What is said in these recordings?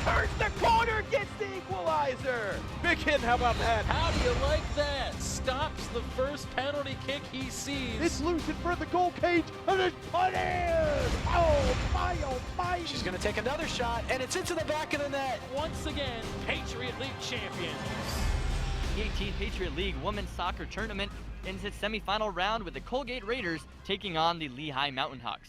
turns the corner, gets the equalizer. Big hit, how about that? How do you like that? Stops the first penalty kick he sees. It's loose in front of the goal cage, and it's put in! Oh my. She's gonna take another shot, and it's into the back of the net. Once again, Patriot League champions. The 18th Patriot League Women's Soccer Tournament ends its semifinal round with the Colgate Raiders taking on the Lehigh Mountain Hawks.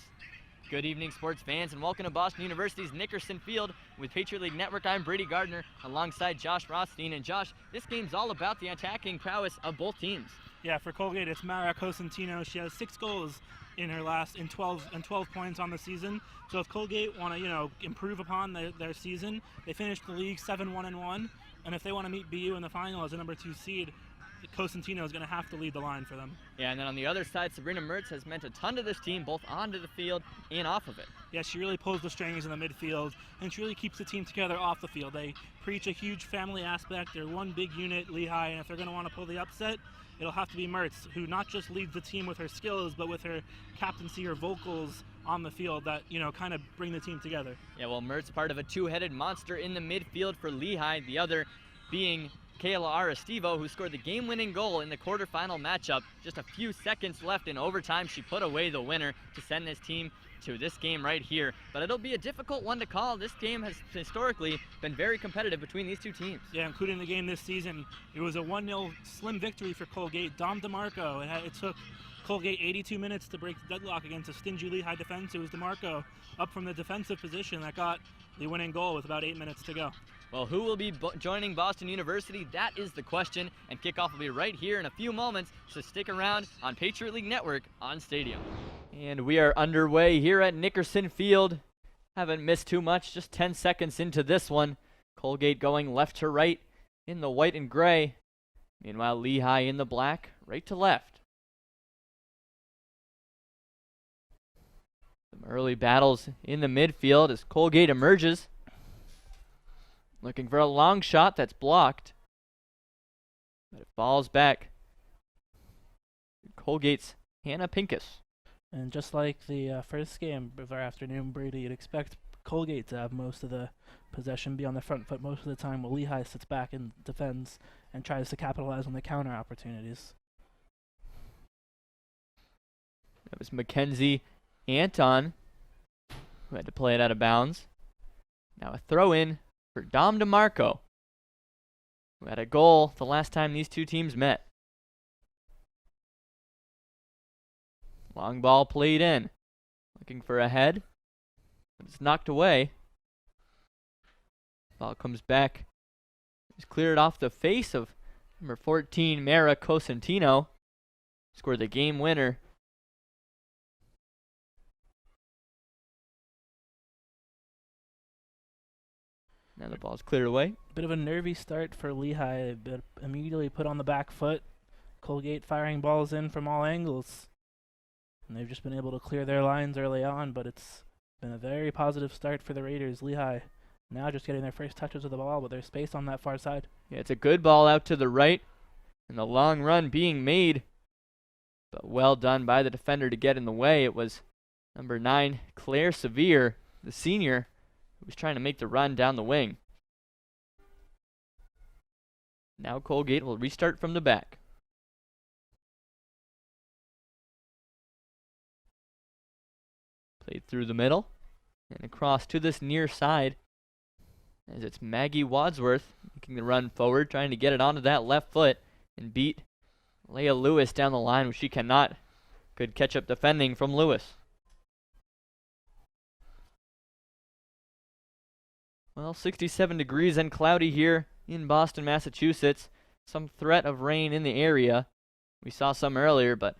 Good evening, sports fans, and welcome to Boston University's Nickerson Field. With Patriot League Network, I'm Brady Gardner alongside Josh Rothstein. And Josh, this game's all about the attacking prowess of both teams. Yeah, for Colgate, it's Mara Cosentino. She has 6 goals in her last 12 points on the season. So if Colgate want to, improve upon their season, they finished the league 7-1-1, and if they want to meet BU in the final as a number 2 seed, Cosentino is going to have to lead the line for them. Yeah, and then on the other side, Sabrina Mertz has meant a ton to this team, both onto the field and off of it. Yeah, she really pulls the strings in the midfield, and she really keeps the team together off the field. They preach a huge family aspect. They're one big unit, Lehigh, and if they're going to want to pull the upset, it'll have to be Mertz, who not just leads the team with her skills, but with her captaincy, her vocals on the field that, kind of bring the team together. Yeah, well, Mertz part of a two-headed monster in the midfield for Lehigh, the other being Kayla Arestivo, who scored the game-winning goal in the quarterfinal matchup. Just a few seconds left in overtime, she put away the winner to send this team to this game right here. But it'll be a difficult one to call. This game has historically been very competitive between these two teams. Yeah, including the game this season. It was a 1-0 slim victory for Colgate. Dom DeMarco, it took Colgate 82 minutes to break the deadlock against a stingy Lehigh defense. It was DeMarco up from the defensive position that got the winning goal with about 8 minutes to go. Well, who will be joining Boston University? That is the question, and kickoff will be right here in a few moments, so stick around on Patriot League Network on Stadium. And we are underway here at Nickerson Field. Haven't missed too much, just 10 seconds into this one. Colgate going left to right in the white and gray. Meanwhile, Lehigh in the black, right to left. Some early battles in the midfield as Colgate emerges. Looking for a long shot that's blocked. But it falls back. Colgate's Hannah Pincus. And just like the first game of our afternoon, Brady, you'd expect Colgate to have most of the possession, be on the front foot most of the time, while Lehigh sits back and defends and tries to capitalize on the counter opportunities. That was Mackenzie Anton, who had to play it out of bounds. Now a throw-in for Dom DeMarco, who had a goal the last time these two teams met. Long ball played in. Looking for a head, but it's knocked away. Ball comes back. It's cleared off the face of number 14, Mara Cosentino. Scored the game winner. Now the ball's cleared away. Bit of a nervy start for Lehigh, but immediately put on the back foot. Colgate firing balls in from all angles. And they've just been able to clear their lines early on, but it's been a very positive start for the Raiders. Lehigh now just getting their first touches of the ball, but there's space on that far side. Yeah, it's a good ball out to the right, and the long run being made. But well done by the defender to get in the way. It was number 9, Claire Sevier, the senior, who was trying to make the run down the wing. Now Colgate will restart from the back. Played through the middle and across to this near side as it's Maggie Wadsworth making the run forward, trying to get it onto that left foot and beat Leah Lewis down the line, which she cannot. Good catch-up defending from Lewis. Well, 67 degrees and cloudy here in Boston, Massachusetts. Some threat of rain in the area. We saw some earlier, but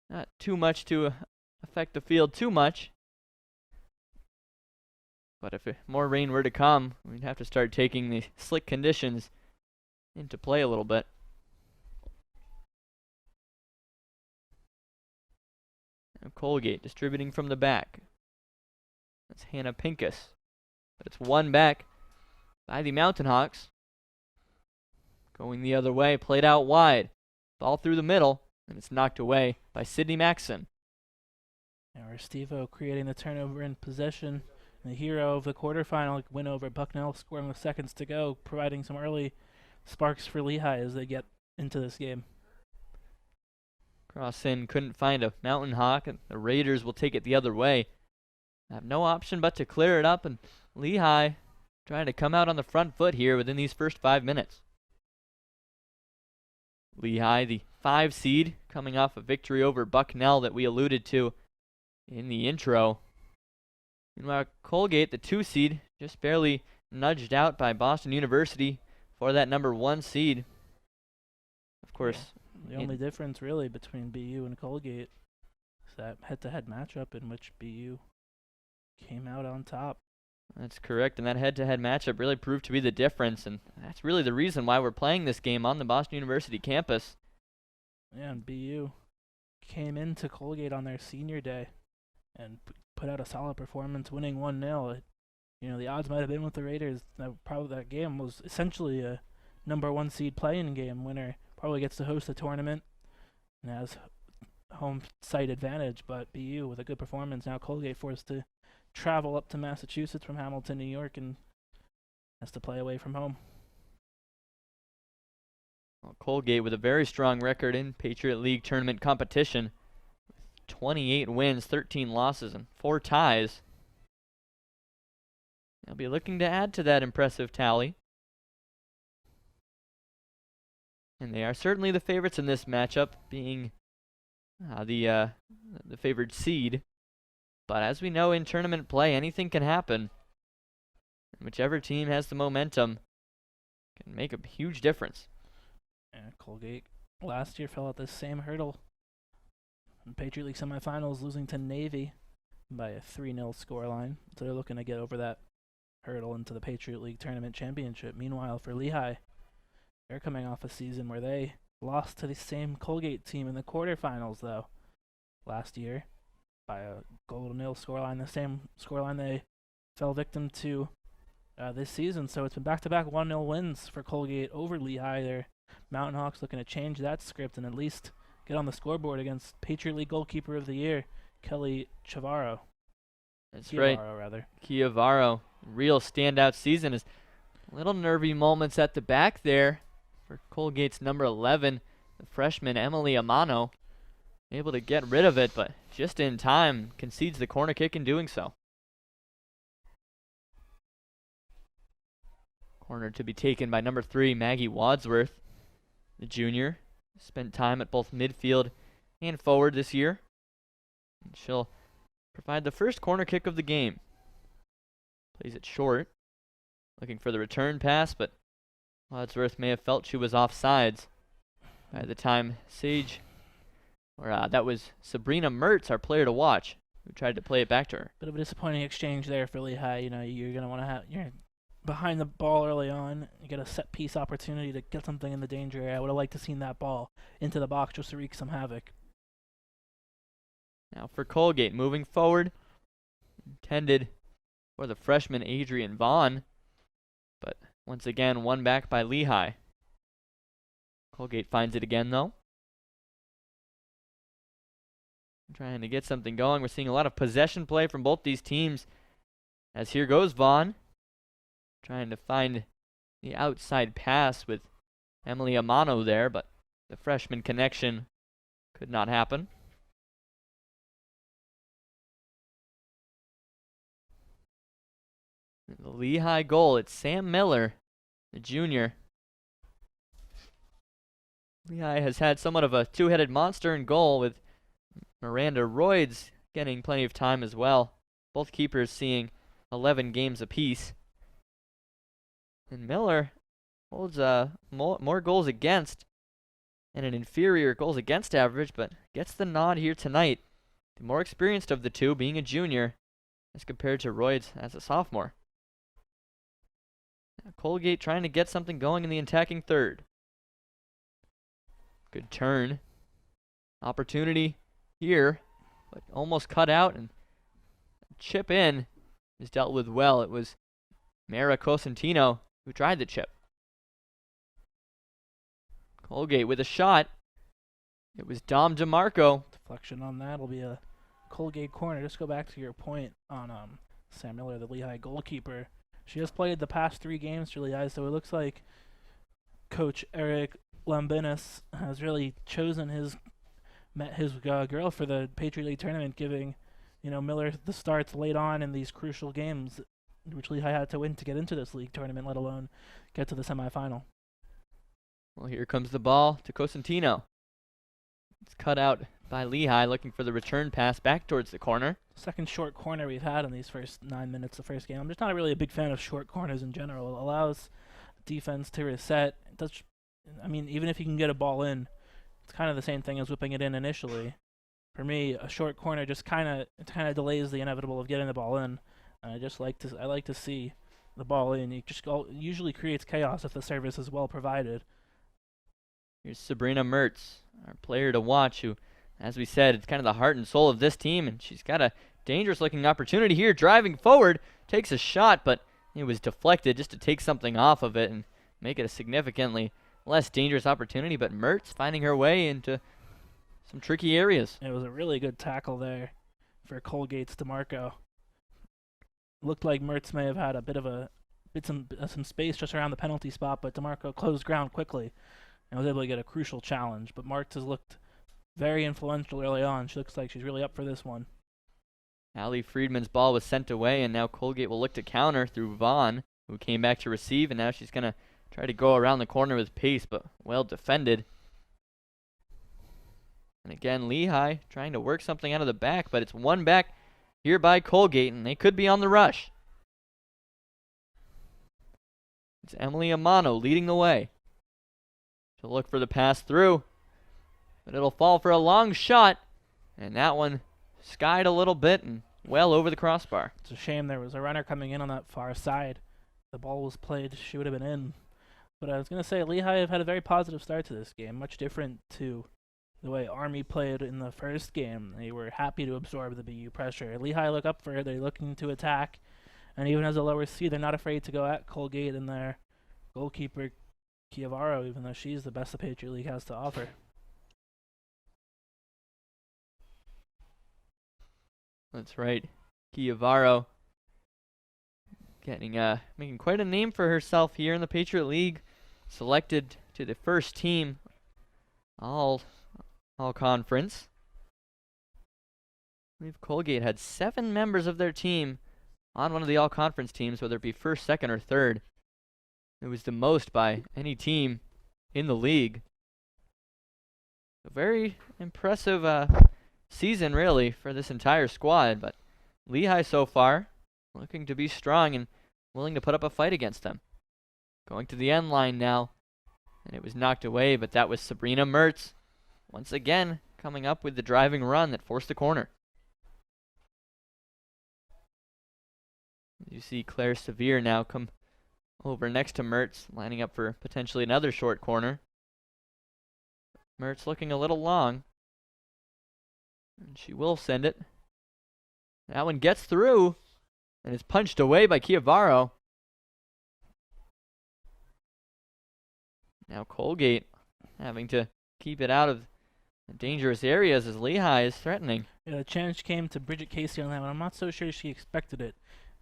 not too much to affect the field too much. But if more rain were to come, we'd have to start taking the slick conditions into play a little bit. Now Colgate distributing from the back. That's Hannah Pincus. But it's won back by the Mountain Hawks. Going the other way, played out wide. Ball through the middle, and it's knocked away by Sydney Maxson. Now Restivo creating the turnover in possession. The hero of the quarterfinal win over Bucknell, scoring with seconds to go, providing some early sparks for Lehigh as they get into this game. Cross in, couldn't find a Mountain Hawk, and the Raiders will take it the other way. Have no option but to clear it up, and Lehigh trying to come out on the front foot here within these first 5 minutes. Lehigh, the 5 seed, coming off a victory over Bucknell that we alluded to in the intro. Meanwhile, Colgate, the 2 seed, just barely nudged out by Boston University for that number 1 seed. Of course, the only difference really between BU and Colgate is that head-to-head matchup in which BU came out on top. That's correct, and that head-to-head matchup really proved to be the difference, and that's really the reason why we're playing this game on the Boston University campus. Yeah, and BU came into Colgate on their senior day and put out a solid performance, winning 1-0. The odds might have been with the Raiders. That game was essentially a number 1 seed play-in game. Winner probably gets to host the tournament and has home site advantage, but BU with a good performance. Now Colgate forced to travel up to Massachusetts from Hamilton, New York, and has to play away from home. Well, Colgate with a very strong record in Patriot League tournament competition. 28 wins, 13 losses, and 4 ties. They'll be looking to add to that impressive tally. And they are certainly the favorites in this matchup, being the favored seed. But as we know in tournament play, anything can happen. And whichever team has the momentum can make a huge difference. Yeah, Colgate last year fell at the same hurdle in Patriot League semifinals, losing to Navy by a 3-0 scoreline. So they're looking to get over that hurdle into the Patriot League tournament championship. Meanwhile, for Lehigh, they're coming off a season where they lost to the same Colgate team in the quarterfinals, though, last year by a goal-to-nil scoreline, the same scoreline they fell victim to this season. So it's been back-to-back 1-0 wins for Colgate over Lehigh. Their Mountain Hawks looking to change that script and at least get on the scoreboard against Patriot League Goalkeeper of the Year, Kelly Chiavaro. That's Chiavaro, right. Chiavaro, real standout season. Is little nervy moments at the back there for Colgate's number 11, the freshman Emily Amano. Able to get rid of it, but just in time, concedes the corner kick in doing so. Corner to be taken by number 3, Maggie Wadsworth, the junior. Spent time at both midfield and forward this year. And she'll provide the first corner kick of the game. Plays it short. Looking for the return pass, but Wadsworth may have felt she was offsides by the time that was Sabrina Mertz, our player to watch, who tried to play it back to her. Bit of a disappointing exchange there for Lehigh. You're going to want to you're behind the ball early on. You get a set piece opportunity to get something in the danger area. I would have liked to seen that ball into the box just to wreak some havoc. Now for Colgate, moving forward, intended for the freshman Adrienne Vaughn, but once again won back by Lehigh. Colgate finds it again though. Trying to get something going. We're seeing a lot of possession play from both these teams. As here goes Vaughn, trying to find the outside pass with Emily Amano there, but the freshman connection could not happen. The Lehigh goal, it's Sam Miller, the junior. Lehigh has had somewhat of a two-headed monster in goal, with Miranda Royds getting plenty of time as well. Both keepers seeing 11 games apiece. And Miller holds more goals against and an inferior goals against average, but gets the nod here tonight. The more experienced of the two being a junior as compared to Royds as a sophomore. Now Colgate trying to get something going in the attacking third. Good turn. Opportunity here, but almost cut out, and chip in is dealt with well. It was Mara Cosentino who tried the chip. Colgate with a shot. It was Dom DeMarco. Deflection on that will be a Colgate corner. Just go back to your point on Sam Miller, the Lehigh goalkeeper. She has played the past 3 games for Lehigh, so it looks like Coach Eric Lambinis has really chosen his girl for the Patriot League tournament, giving Miller the starts late on in these crucial games, which Lehigh had to win to get into this league tournament, let alone get to the semifinal. Well, here comes the ball to Cosentino. It's cut out by Lehigh, looking for the return pass back towards the corner. Second short corner we've had in these first 9 minutes of the first game. I'm just not really a big fan of short corners in general. It allows defense to reset. Even if you can get a ball in, it's kind of the same thing as whipping it in initially. For me, a short corner just kind of delays the inevitable of getting the ball in. And I like to see the ball in. It just usually creates chaos if the service is well provided. Here's Sabrina Mertz, our player to watch, who, as we said, it's kind of the heart and soul of this team, and she's got a dangerous-looking opportunity here, driving forward, takes a shot, but it was deflected just to take something off of it and make it a significantly less dangerous opportunity, but Mertz finding her way into some tricky areas. It was a really good tackle there for Colgate's DeMarco. Looked like Mertz may have had a bit of some space just around the penalty spot, but DeMarco closed ground quickly and was able to get a crucial challenge. But Mertz has looked very influential early on. She looks like she's really up for this one. Allie Friedman's ball was sent away, and now Colgate will look to counter through Vaughn, who came back to receive, and now she's going to try to go around the corner with pace, but well defended. And again, Lehigh trying to work something out of the back, but it's one back here by Colgate, and they could be on the rush. It's Emily Amano leading the way. She'll look for the pass through, but it'll fall for a long shot, and that one skied a little bit and well over the crossbar. It's a shame there was a runner coming in on that far side. The ball was played, she would have been in. But I was going to say, Lehigh have had a very positive start to this game, much different to the way Army played in the first game. They were happy to absorb the BU pressure. Lehigh look up for it, they're looking to attack, and even as a lower seed, they're not afraid to go at Colgate and their goalkeeper, Chiavaro, even though she's the best the Patriot League has to offer. That's right. Chiavaro making quite a name for herself here in the Patriot League. Selected to the first team all conference. I believe Colgate had 7 members of their team on one of the all conference teams, whether it be first, second, or third. It was the most by any team in the league. A very impressive season, really, for this entire squad, but Lehigh so far looking to be strong and willing to put up a fight against them. Going to the end line now, and it was knocked away, but that was Sabrina Mertz once again coming up with the driving run that forced the corner. You see Claire Sevier now come over next to Mertz, lining up for potentially another short corner. Mertz looking a little long, and she will send it. That one gets through, and is punched away by Chiavaro. Now Colgate having to keep it out of dangerous areas as Lehigh is threatening. Yeah, the challenge came to Bridget Casey on that one. I'm not so sure she expected it.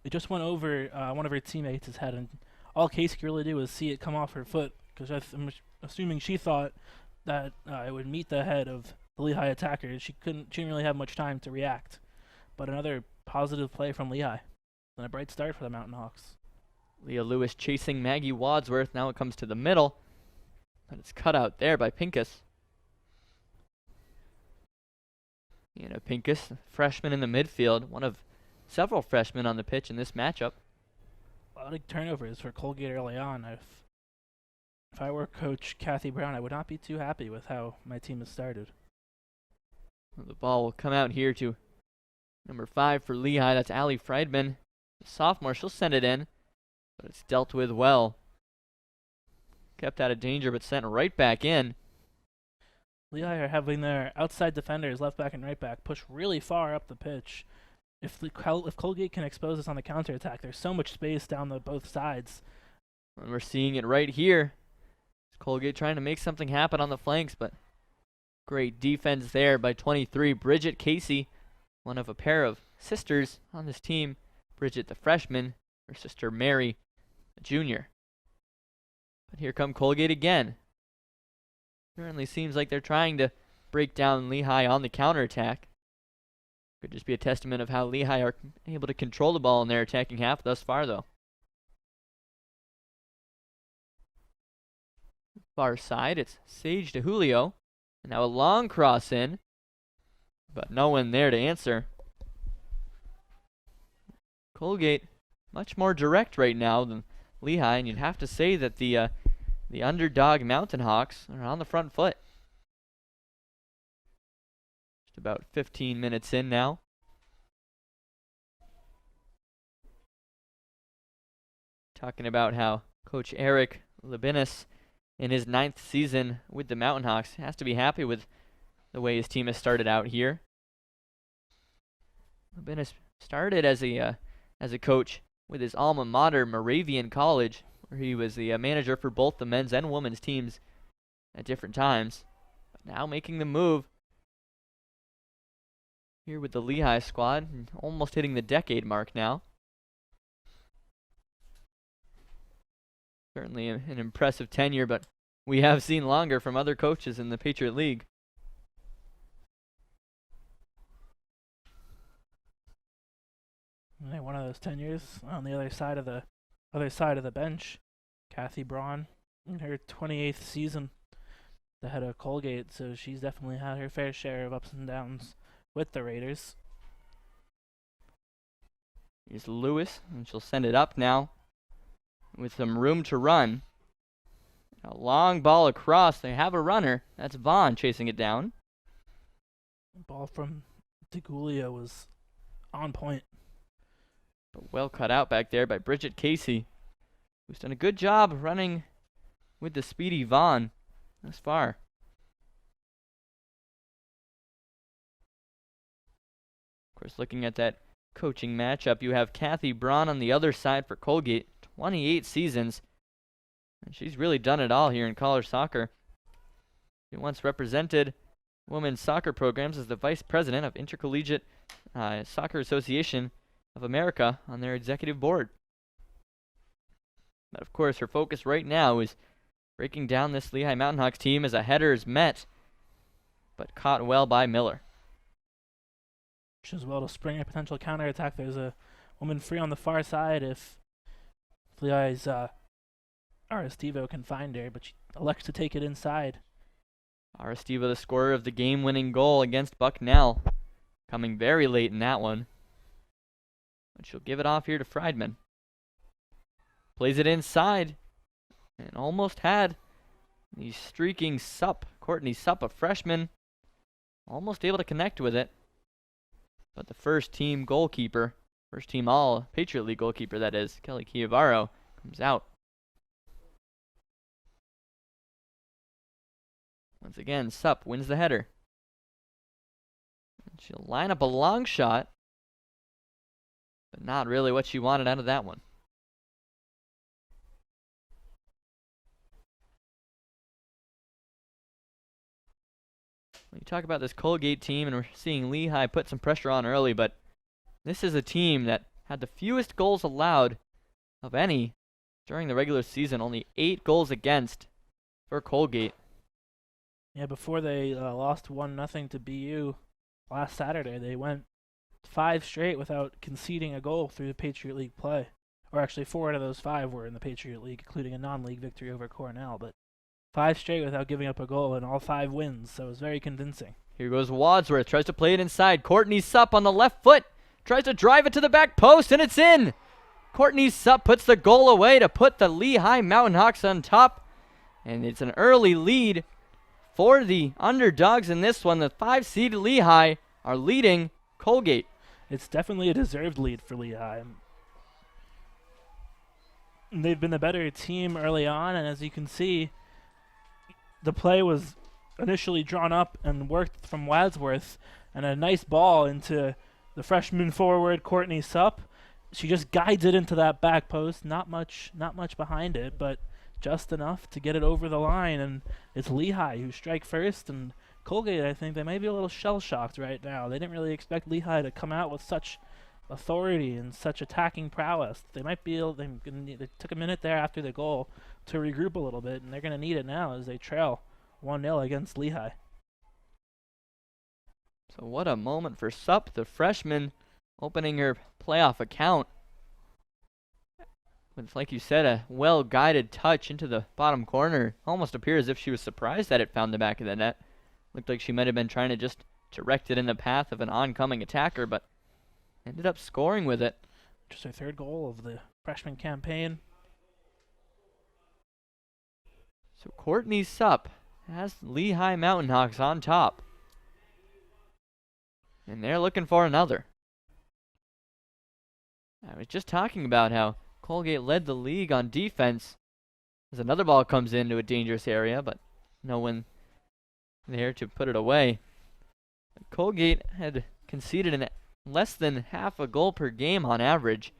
It just went over one of her teammates' head, and all Casey could really do was see it come off her foot, because I'm assuming she thought that it would meet the head of the Lehigh attacker. She didn't really have much time to react. But another positive play from Lehigh, and a bright start for the Mountain Hawks. Leah Lewis chasing Maggie Wadsworth. Now it comes to the middle, but it's cut out there by Pincus. Pincus, freshman in the midfield, one of several freshmen on the pitch in this matchup. A lot of turnovers for Colgate early on. If I were Coach Kathy Brown, I would not be too happy with how my team has started. The ball will come out here to number 5 for Lehigh. That's Allie Friedman, the sophomore. She'll send it in, but it's dealt with well. Kept out of danger, but sent right back in. Lehigh are having their outside defenders, left back and right back, push really far up the pitch. If Colgate can expose us on the counterattack, there's so much space down both sides. And we're seeing it right here. Colgate trying to make something happen on the flanks, but great defense there by 23. Bridget Casey, one of a pair of sisters on this team, Bridget, the freshman, her sister Mary, the junior. But here come Colgate again. Currently seems like they're trying to break down Lehigh on the counterattack. Could just be a testament of how Lehigh are able to control the ball in their attacking half thus far, though. Far side, it's Sage to Julio. And now a long cross in, but no one there to answer. Colgate much more direct right now than Lehigh, and you'd have to say that the underdog Mountain Hawks are on the front foot. Just about 15 minutes in now. Talking about how Coach Eric Labinis, in his 9th season with the Mountain Hawks, has to be happy with the way his team has started out here. Labinis started as a coach with his alma mater, Moravian College, where he was the manager for both the men's and women's teams at different times. But now making the move here with the Lehigh squad, and almost hitting the decade mark now. Certainly an impressive tenure, but we have seen longer from other coaches in the Patriot League. One of those tenures on the other side of the bench, Kathy Braun, in her 28th season, the head of Colgate, so she's definitely had her fair share of ups and downs with the Raiders. Here's Lewis, and she'll send it up now with some room to run. A long ball across. They have a runner. That's Vaughn chasing it down. The ball from DeGulia was on point. But well cut out back there by Bridget Casey, who's done a good job running with the speedy Vaughn thus far. Of course, looking at that coaching matchup, you have Kathy Braun on the other side for Colgate. 28 seasons. And she's really done it all here in college soccer. She once represented women's soccer programs as the vice president of Intercollegiate Soccer Association of America on their executive board. But of course, her focus right now is breaking down this Lehigh Mountain Hawks team as a header is met, but caught well by Miller. As well to spring a potential counterattack. There's a woman free on the far side if Lehigh's Aristivo can find her, but she elects to take it inside. Aristivo, the scorer of the game-winning goal against Bucknell, coming very late in that one. But she'll give it off here to Friedman. Plays it inside, and almost had the streaking Supp, Courtney Supp, a freshman, almost able to connect with it. But the first team goalkeeper, first team all Patriot League goalkeeper that is, Kelly Chiavaro, comes out. Once again, Supp wins the header. And she'll line up a long shot, but not really what she wanted out of that one. You talk about this Colgate team, and we're seeing Lehigh put some pressure on early, but this is a team that had the fewest goals allowed of any during the regular season. Only 8 goals against for Colgate. Yeah, before they lost 1-0 to BU last Saturday, they went 5 straight without conceding a goal through the Patriot League play. Or actually, 4 out of those 5 were in the Patriot League, including a non-league victory over Cornell, but 5 straight without giving up a goal, and all 5 wins, so it was very convincing. Here goes Wadsworth, tries to play it inside. Courtney Supp on the left foot, tries to drive it to the back post, and it's in! Courtney Supp puts the goal away to put the Lehigh Mountain Hawks on top, and it's an early lead for the underdogs in this one. The 5-seed Lehigh are leading Colgate. It's definitely a deserved lead for Lehigh. They've been the better team early on, and as you can see, the play was initially drawn up and worked from Wadsworth, and a nice ball into the freshman forward, Courtney Supp. She just guides it into that back post. Not much behind it, but just enough to get it over the line, and it's Lehigh who strike first, and Colgate, I think, they may be a little shell-shocked right now. They didn't really expect Lehigh to come out with such authority and such attacking prowess. They might be able, they took a minute there after the goal to regroup a little bit, and they're going to need it now as they trail 1-0 against Lehigh. So what a moment for Supp, the freshman, opening her playoff account. With, like you said, a well-guided touch into the bottom corner. Almost appeared as if she was surprised that it found the back of the net. Looked like she might have been trying to just direct it in the path of an oncoming attacker, but ended up scoring with it. Just her third goal of the freshman campaign. So Courtney Supp has Lehigh Mountain Hawks on top. And they're looking for another. I was just talking about how Colgate led the league on defense as another ball comes into a dangerous area, but no one there to put it away. Colgate had conceded in less than half a goal per game on average.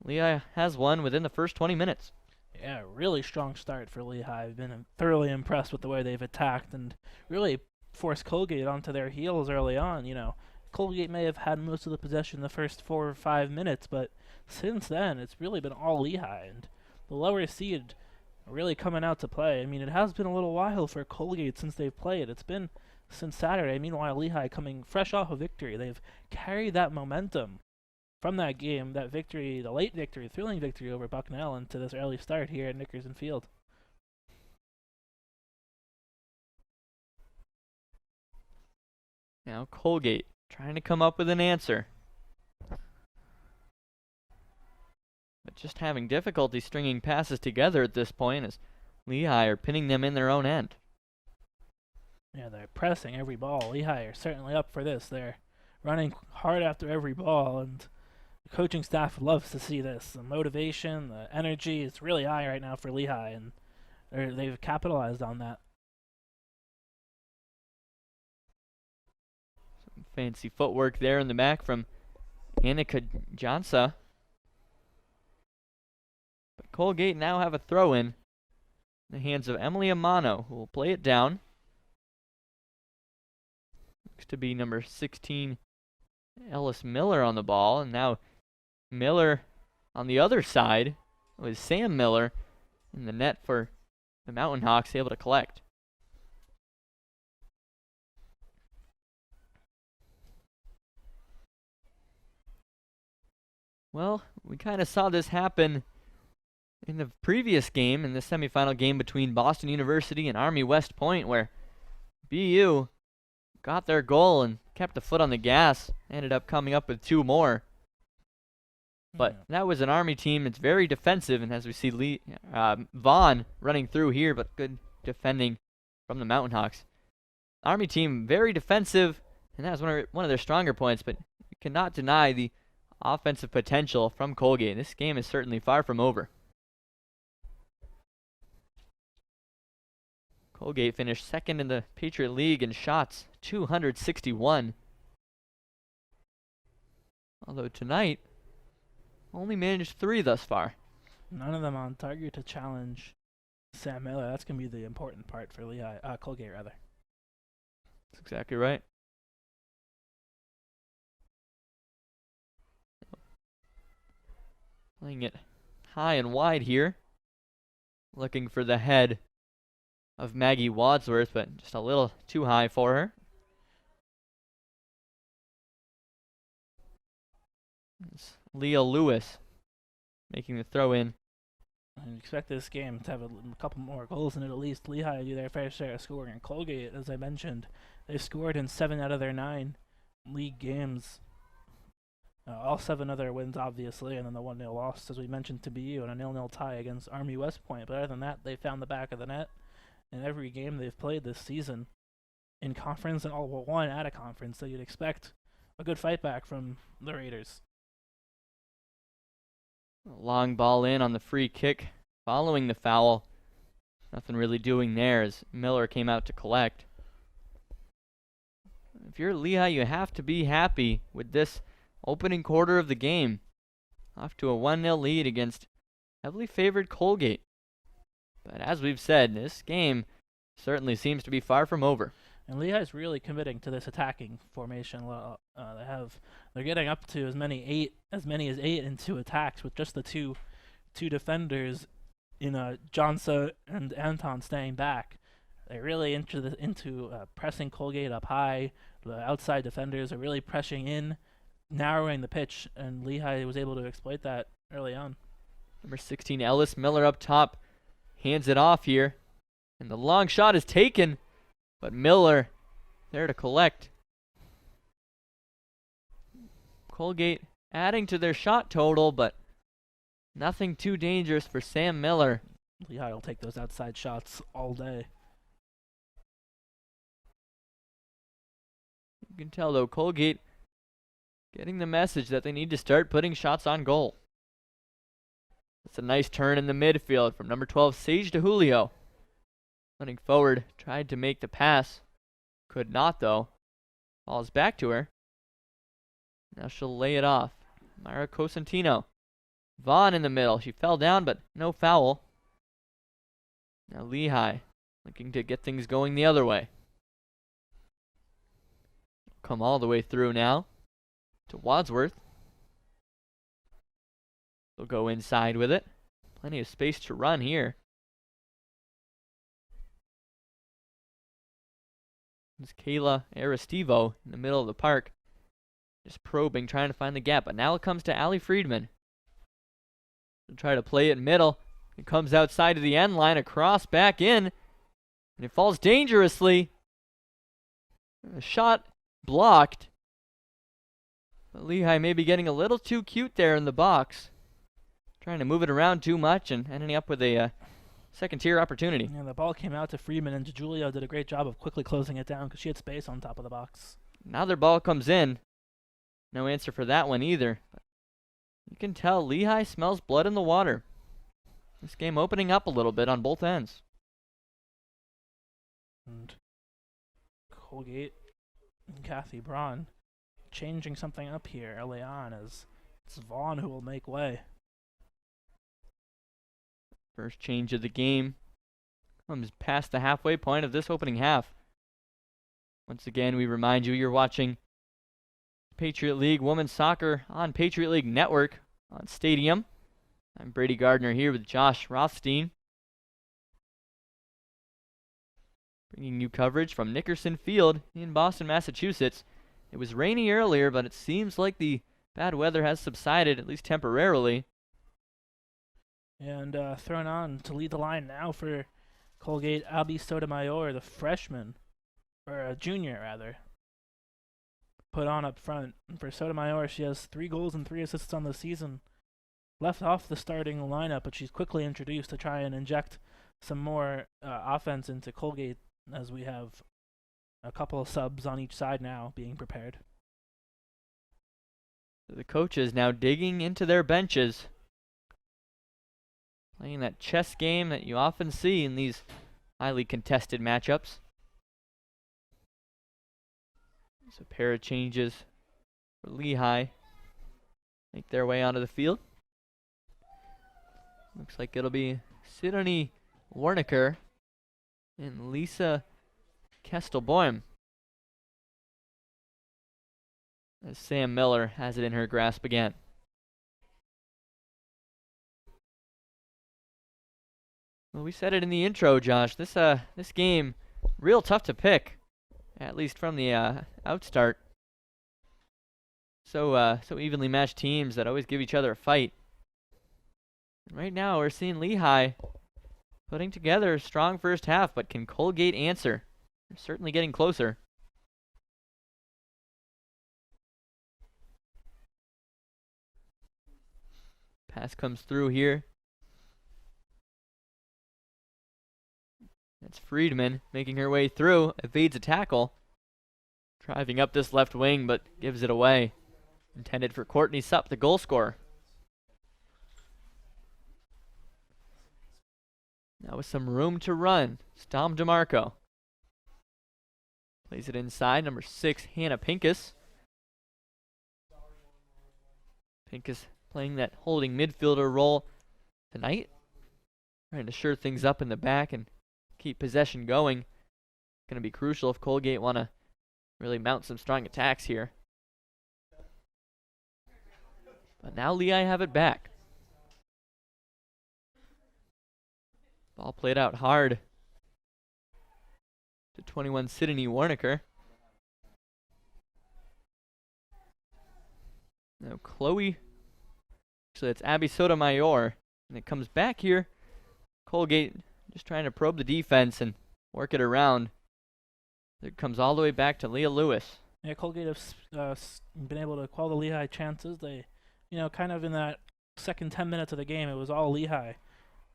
Lehigh has one within the first 20 minutes. Yeah, really strong start for Lehigh. I've been thoroughly impressed with the way they've attacked and really forced Colgate onto their heels early on. You know, Colgate may have had most of the possession the first 4 or 5 minutes, but since then it's really been all Lehigh, and the lower seed are really coming out to play. I mean, it has been a little while for Colgate since they've played. It's been since Saturday. Meanwhile, Lehigh coming fresh off a victory. They've carried that momentum from that game, that victory, the late victory, thrilling victory over Bucknell, into this early start here at Nickerson Field. Now Colgate trying to come up with an answer, but just having difficulty stringing passes together at this point as Lehigh are pinning them in their own end. Yeah, they're pressing every ball. Lehigh are certainly up for this. They're running hard after every ball, and the coaching staff loves to see this. The motivation, the energy is really high right now for Lehigh, and they've capitalized on that. Some fancy footwork there in the back from Annika Jansa. But Colgate now have a throw-in in the hands of Emily Amano, who will play it down. Looks to be number 16, Ellis Miller, on the ball, and now Miller on the other side with Sam Miller in the net for the Mountain Hawks, able to collect. Well, we kind of saw this happen in the previous game, in the semifinal game between Boston University and Army West Point, where BU got their goal and kept the foot on the gas, ended up coming up with 2 more. But that was an Army team that's very defensive, and as we see Vaughn running through here, but good defending from the Mountain Hawks. Army team very defensive, and that was one of their stronger points, but you cannot deny the offensive potential from Colgate. This game is certainly far from over. Colgate finished second in the Patriot League in shots, 261. Although tonight, only managed 3 thus far. None of them on target to challenge Sam Miller. That's going to be the important part for Lehigh, Colgate rather. That's exactly right. Playing it high and wide here. Looking for the head of Maggie Wadsworth, but just a little too high for her. It's Leah Lewis making the throw in. I expect this game to have a couple more goals in it at least. Lehigh do their fair share of scoring, and Colgate, as I mentioned, they've scored in 7 out of their 9 league games. All 7 other wins, obviously, and then the 1-0 loss, as we mentioned, to BU, and a 0-0 tie against Army West Point. But other than that, they found the back of the net in every game they've played this season, in conference and all but one out of conference. So you'd expect a good fight back from the Raiders. A long ball in on the free kick following the foul. Nothing really doing there as Miller came out to collect. If you're Lehigh, you have to be happy with this opening quarter of the game. Off to a 1-0 lead against heavily favored Colgate. But as we've said, this game certainly seems to be far from over. And Lehigh's really committing to this attacking formation. They're getting up to as many as 8 into attacks with just the two defenders in Johnson and Anton staying back. They're really into pressing Colgate up high. The outside defenders are really pressing in, narrowing the pitch, and Lehigh was able to exploit that early on. Number 16, Ellis Miller up top, hands it off here, and the long shot is taken, but Miller there to collect. Colgate adding to their shot total, but nothing too dangerous for Sam Miller. Lehigh will take those outside shots all day. You can tell, though, Colgate getting the message that they need to start putting shots on goal. It's a nice turn in the midfield from number 12, Sage to Julio. Running forward, tried to make the pass. Could not, though. Ball's back to her. Now she'll lay it off. Myra Cosentino. Vaughn in the middle. She fell down, but no foul. Now Lehigh looking to get things going the other way. Come all the way through now to Wadsworth. They'll go inside with it. Plenty of space to run here. It's Kayla Aristivo in the middle of the park. Just probing, trying to find the gap. But now it comes to Allie Friedman. They'll try to play it middle. It comes outside of the end line, across, back in. And it falls dangerously. A shot blocked. But Lehigh may be getting a little too cute there in the box. Trying to move it around too much and ending up with a second-tier opportunity. Yeah, the ball came out to Friedman, and Julio did a great job of quickly closing it down because she had space on top of the box. Now their ball comes in. No answer for that one either. But you can tell Lehigh smells blood in the water. This game opening up a little bit on both ends. And Colgate and Kathy Braun changing something up here early on, as it's Vaughn who will make way. First change of the game comes past the halfway point of this opening half. Once again, we remind you you're watching Patriot League Women's Soccer on Patriot League Network on Stadium. I'm Brady Gardner here with Josh Rothstein, bringing you coverage from Nickerson Field in Boston, Massachusetts. It was rainy earlier, but it seems like the bad weather has subsided, at least temporarily. And thrown on to lead the line now for Colgate, Abby Sotomayor, the freshman, or a junior rather, put on up front. And for Sotomayor, she has 3 goals and 3 assists on the season. Left off the starting lineup, but she's quickly introduced to try and inject some more offense into Colgate, as we have a couple of subs on each side now being prepared. The coaches now digging into their benches, playing that chess game that you often see in these highly contested matchups. So a pair of changes for Lehigh make their way onto the field. Looks like it'll be Sidonie Warnicker and Lisa Kestelboim, as Sam Miller has it in her grasp again. Well, we said it in the intro, Josh. This game, real tough to pick, at least from the outstart. So evenly matched teams that always give each other a fight. And right now, we're seeing Lehigh putting together a strong first half, but can Colgate answer? They're certainly getting closer. Pass comes through here. That's Friedman making her way through, evades a tackle. Driving up this left wing, but gives it away. Intended for Courtney Supp, the goal scorer. Now with some room to run, it's Dom DeMarco. Plays it inside, number 6, Hannah Pincus. Pincus playing that holding midfielder role tonight. Trying to shore things up in the back and keep possession going. going to be crucial if Colgate want to really mount some strong attacks here. But now Lehigh have it back. Ball played out hard to 21 Sydney Warnicker. Now Chloe, actually it's Abby Sotomayor, and it comes back here. Colgate just trying to probe the defense and work it around. It comes all the way back to Leah Lewis. Yeah, Colgate have been able to quell the Lehigh chances. They, kind of in that second 10 minutes of the game, it was all Lehigh.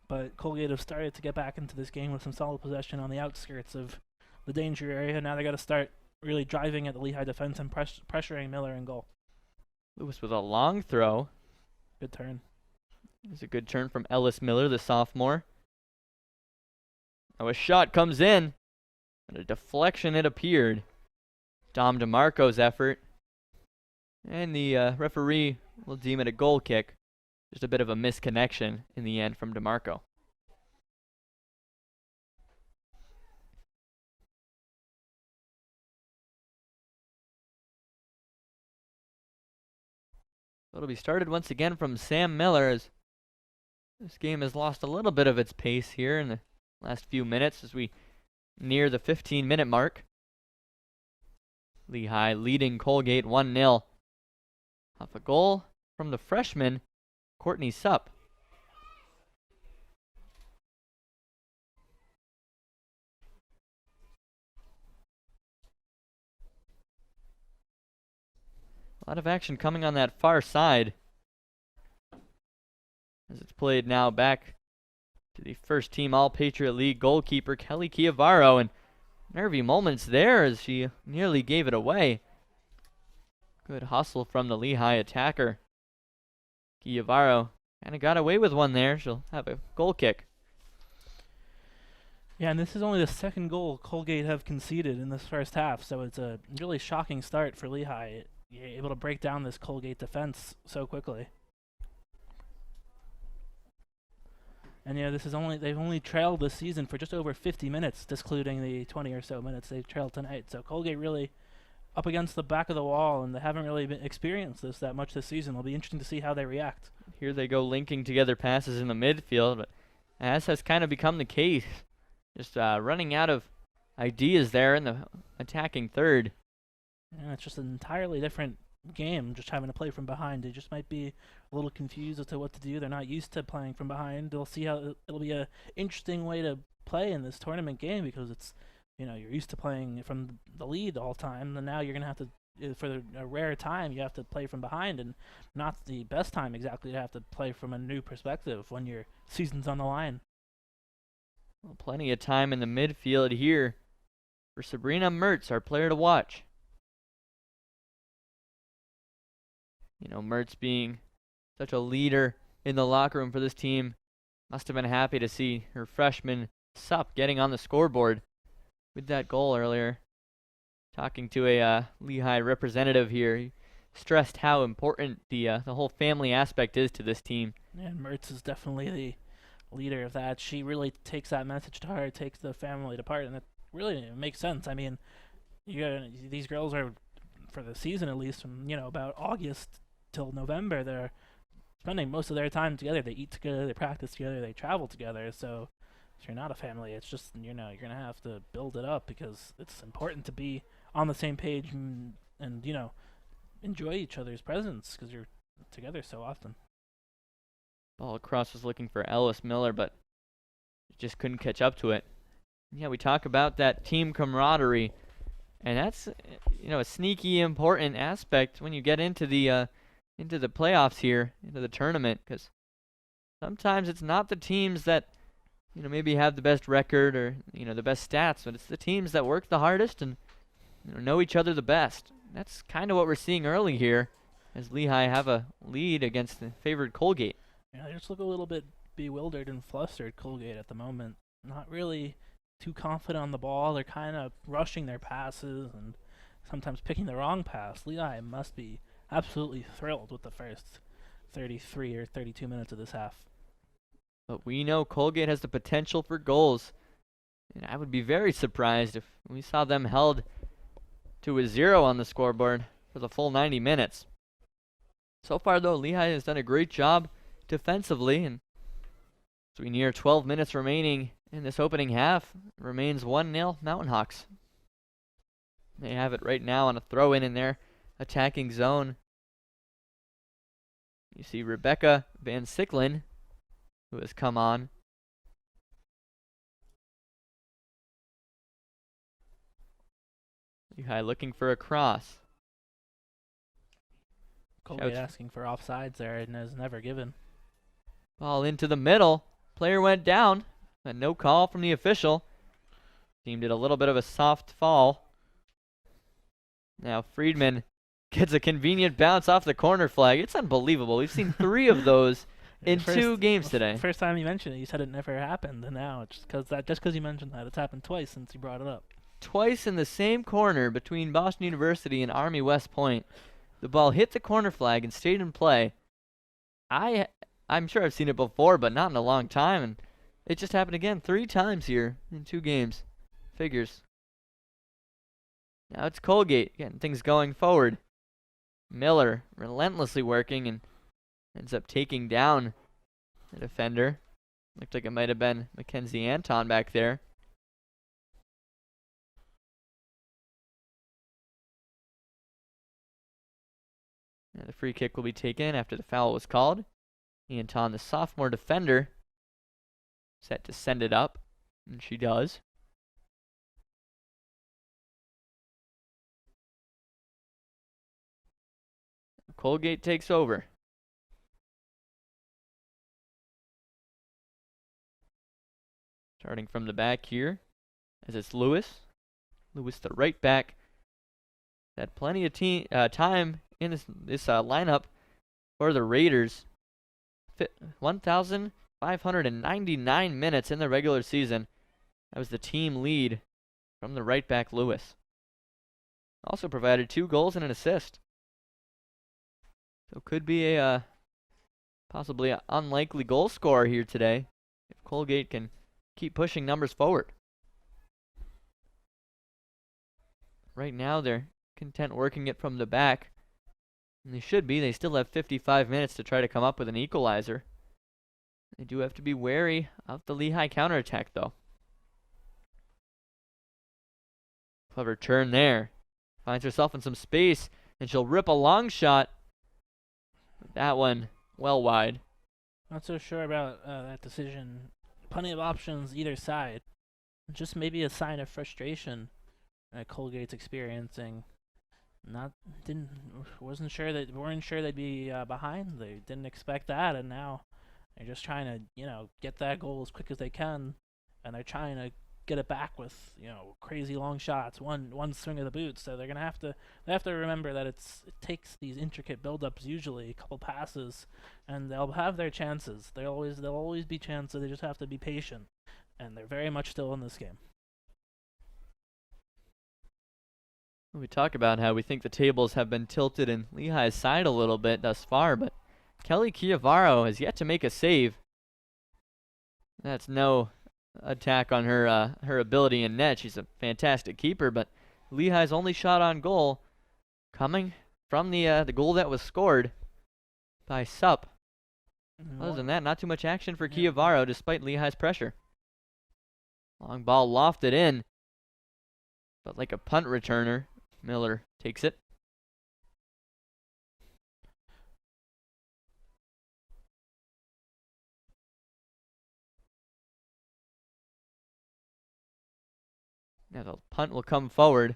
But Colgate have started to get back into this game with some solid possession on the outskirts of the danger area. Now they got to start really driving at the Lehigh defense and pressuring Miller in goal. Lewis with a long throw. Good turn. It was a good turn from Ellis Miller, the sophomore. Now a shot comes in, and a deflection it appeared. Dom DeMarco's effort. And the referee will deem it a goal kick. Just a bit of a misconnection in the end from DeMarco. It'll be started once again from Sam Miller, as this game has lost a little bit of its pace here in the last few minutes as we near the 15-minute mark. Lehigh leading Colgate 1-0 off a goal from the freshman Courtney Supp. A lot of action coming on that far side as it's played now back to the first team All-Patriot League goalkeeper Kelly Chiavaro, and nervy moments there as she nearly gave it away. Good hustle from the Lehigh attacker. Chiavaro kind of got away with one there. She'll have a goal kick. Yeah, and this is only the second goal Colgate have conceded in this first half, so it's a really shocking start for Lehigh. You're able to break down this Colgate defense so quickly. And they've only trailed this season for just over 50 minutes, excluding the 20 or so minutes they've trailed tonight. So Colgate really up against the back of the wall, and they haven't really experienced this that much this season. It'll be interesting to see how they react. Here they go linking together passes in the midfield, but as has kind of become the case, just running out of ideas there in the attacking third. Yeah, it's just an entirely different game, just having to play from behind. They just might be a little confused as to what to do. They're not used to playing from behind. They'll see how it'll be a interesting way to play in this tournament game, because it's, you're used to playing from the lead all time, and now you're going to have to, for a rare time, you have to play from behind, and not the best time exactly to have to play from a new perspective when your season's on the line. Well, plenty of time in the midfield here for Sabrina Mertz, our player to watch. Mertz being such a leader in the locker room for this team, must have been happy to see her freshman Supp getting on the scoreboard with that goal earlier. Talking to a Lehigh representative here, he stressed how important the whole family aspect is to this team. Yeah, Mertz is definitely the leader of that. She really takes that message to heart, takes the family to part, and it really makes sense. I mean, these girls are, for the season at least, from about August till November, they're spending most of their time together. They eat together, they practice together, they travel together. So if you're not a family, it's just you're gonna have to build it up, because it's important to be on the same page and enjoy each other's presence, because you're together so often. Ball across was looking for Ellis Miller, but just couldn't catch up to it. Yeah, we talk about that team camaraderie, and that's a sneaky important aspect when you get into the playoffs here, into the tournament, because sometimes it's not the teams that maybe have the best record or the best stats, but it's the teams that work the hardest and know each other the best. That's kind of what we're seeing early here, as Lehigh have a lead against the favored Colgate. Yeah, they just look a little bit bewildered and flustered, Colgate, at the moment. Not really too confident on the ball. They're kind of rushing their passes and sometimes picking the wrong pass. Lehigh must be absolutely thrilled with the first 33 or 32 minutes of this half. But we know Colgate has the potential for goals. And I would be very surprised if we saw them held to a 0 on the scoreboard for the full 90 minutes. So far, though, Lehigh has done a great job defensively, and as we near 12 minutes remaining in this opening half, it remains 1-0 Mountain Hawks. They have it right now on a throw-in in their attacking zone. You see Rebecca Van Sicklen, who has come on. Lehigh looking for a cross. Colgate asking for offsides there and is never given. Ball into the middle. Player went down, but no call from the official. Deemed it a little bit of a soft fall. Now Friedman gets a convenient bounce off the corner flag. It's unbelievable. We've seen 3 of those in 2 games today. First time you mentioned it, you said it never happened, and now just because you mentioned that, it's happened twice since you brought it up. Twice in the same corner between Boston University and Army West Point. The ball hit the corner flag and stayed in play. I'm sure I've seen it before, but not in a long time, and it just happened again 3 times here in 2 games. Figures. Now it's Colgate getting things going forward. Miller relentlessly working and ends up taking down the defender. Looked like it might have been Mackenzie Anton back there. And the free kick will be taken after the foul was called. Anton, the sophomore defender, set to send it up, and she does. Colgate takes over. Starting from the back here, as it's Lewis. Lewis, the right back. Had plenty of time in this lineup for the Raiders. 1,599 minutes in the regular season. That was the team lead from the right back Lewis. Also provided 2 goals and an assist. So could be a possibly an unlikely goal scorer here today if Colgate can keep pushing numbers forward. Right now they're content working it from the back. And they should be. They still have 55 minutes to try to come up with an equalizer. They do have to be wary of the Lehigh counterattack, though. Clever turn there. Finds herself in some space, and she'll rip a long shot. That one well wide. Not so sure about that decision. Plenty of options either side. Just maybe a sign of frustration that Colgate's experiencing. Weren't sure they'd be behind. They didn't expect that, and now they're just trying to get that goal as quick as they can, and they're trying to get it back with crazy long shots, one swing of the boot. So they have to remember that it takes these intricate build-ups, usually a couple passes, and they'll have their chances. There'll always be chances. They just have to be patient, and they're very much still in this game. We talk about how we think the tables have been tilted in Lehigh's side a little bit thus far, but Kelly Chiavaro has yet to make a save. That's no attack on her ability in net. She's a fantastic keeper, but Lehigh's only shot on goal coming from the goal that was scored by Sup. Other than that, not too much action for Chiavaro despite Lehigh's pressure. Long ball lofted in, but like a punt returner, Miller takes it. Now the punt will come forward.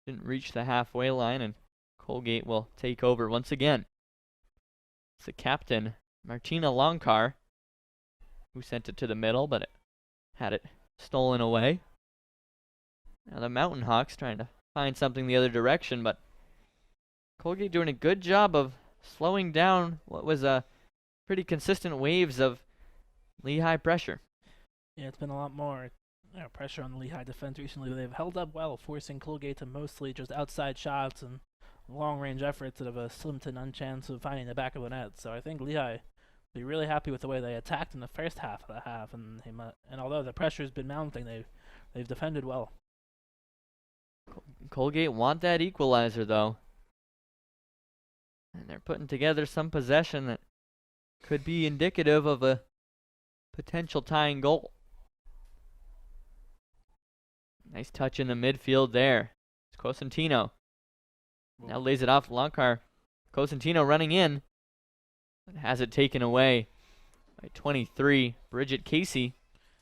Didn't reach the halfway line, and Colgate will take over once again. It's the captain, Martina Longcar, who sent it to the middle, but it had it stolen away. Now the Mountain Hawks trying to find something the other direction, but Colgate doing a good job of slowing down what was a pretty consistent waves of Lehigh pressure. Yeah, it's been a lot more pressure on the Lehigh defense recently. They've held up well, forcing Colgate to mostly just outside shots and long-range efforts that have a slim to none chance of finding the back of the net. So I think Lehigh be really happy with the way they attacked in the first half of the half, and although the pressure's been mounting, they've defended well. Colgate want that equalizer, though. And they're putting together some possession that could be indicative of a potential tying goal. Nice touch in the midfield there. It's Cosentino. Now lays it off Lonkar. Cosentino running in, but has it taken away by 23. Bridget Casey,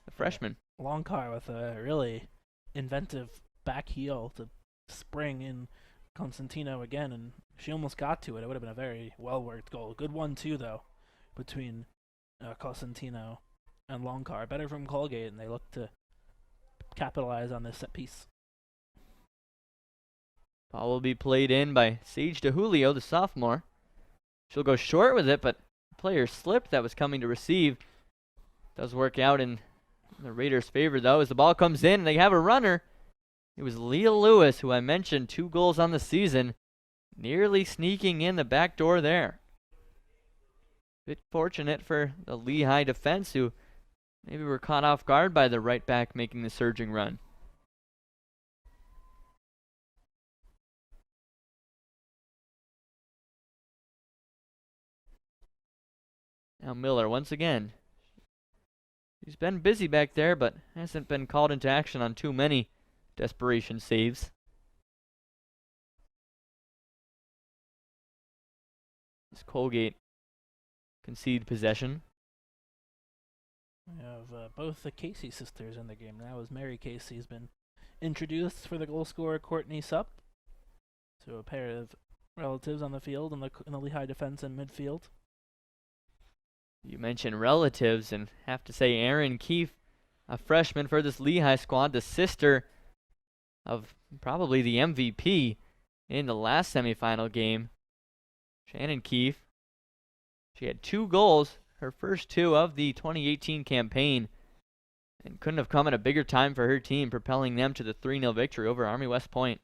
the freshman. Lonkar with a really inventive back heel to spring in Cosentino again, and she almost got to it. It would have been a very well-worked goal. Good 1-2, though, between Cosentino and Lonkar. Better from Colgate, and they look to capitalize on this set piece. Ball will be played in by Sage DeJulio, the sophomore. She'll go short with it, but the player slipped that was coming to receive. Does work out in the Raiders' favor, though, as the ball comes in and they have a runner. It was Leah Lewis, who I mentioned, 2 goals on the season, nearly sneaking in the back door there. Bit fortunate for the Lehigh defense, who maybe were caught off guard by the right back making the surging run. Now Miller once again. He's been busy back there, but hasn't been called into action on too many desperation saves. As Colgate concede possession. We have both the Casey sisters in the game now, as Mary Casey has been introduced for the goal scorer Courtney Supp. So a pair of relatives on the field in the Lehigh defense and midfield. You mentioned relatives, and have to say Erin Keith, a freshman for this Lehigh squad, the sister of probably the MVP in the last semifinal game. Shannon Keith, she had 2 goals, her first 2 of the 2018 campaign, and couldn't have come at a bigger time for her team, propelling them to the 3-0 victory over Army West Point.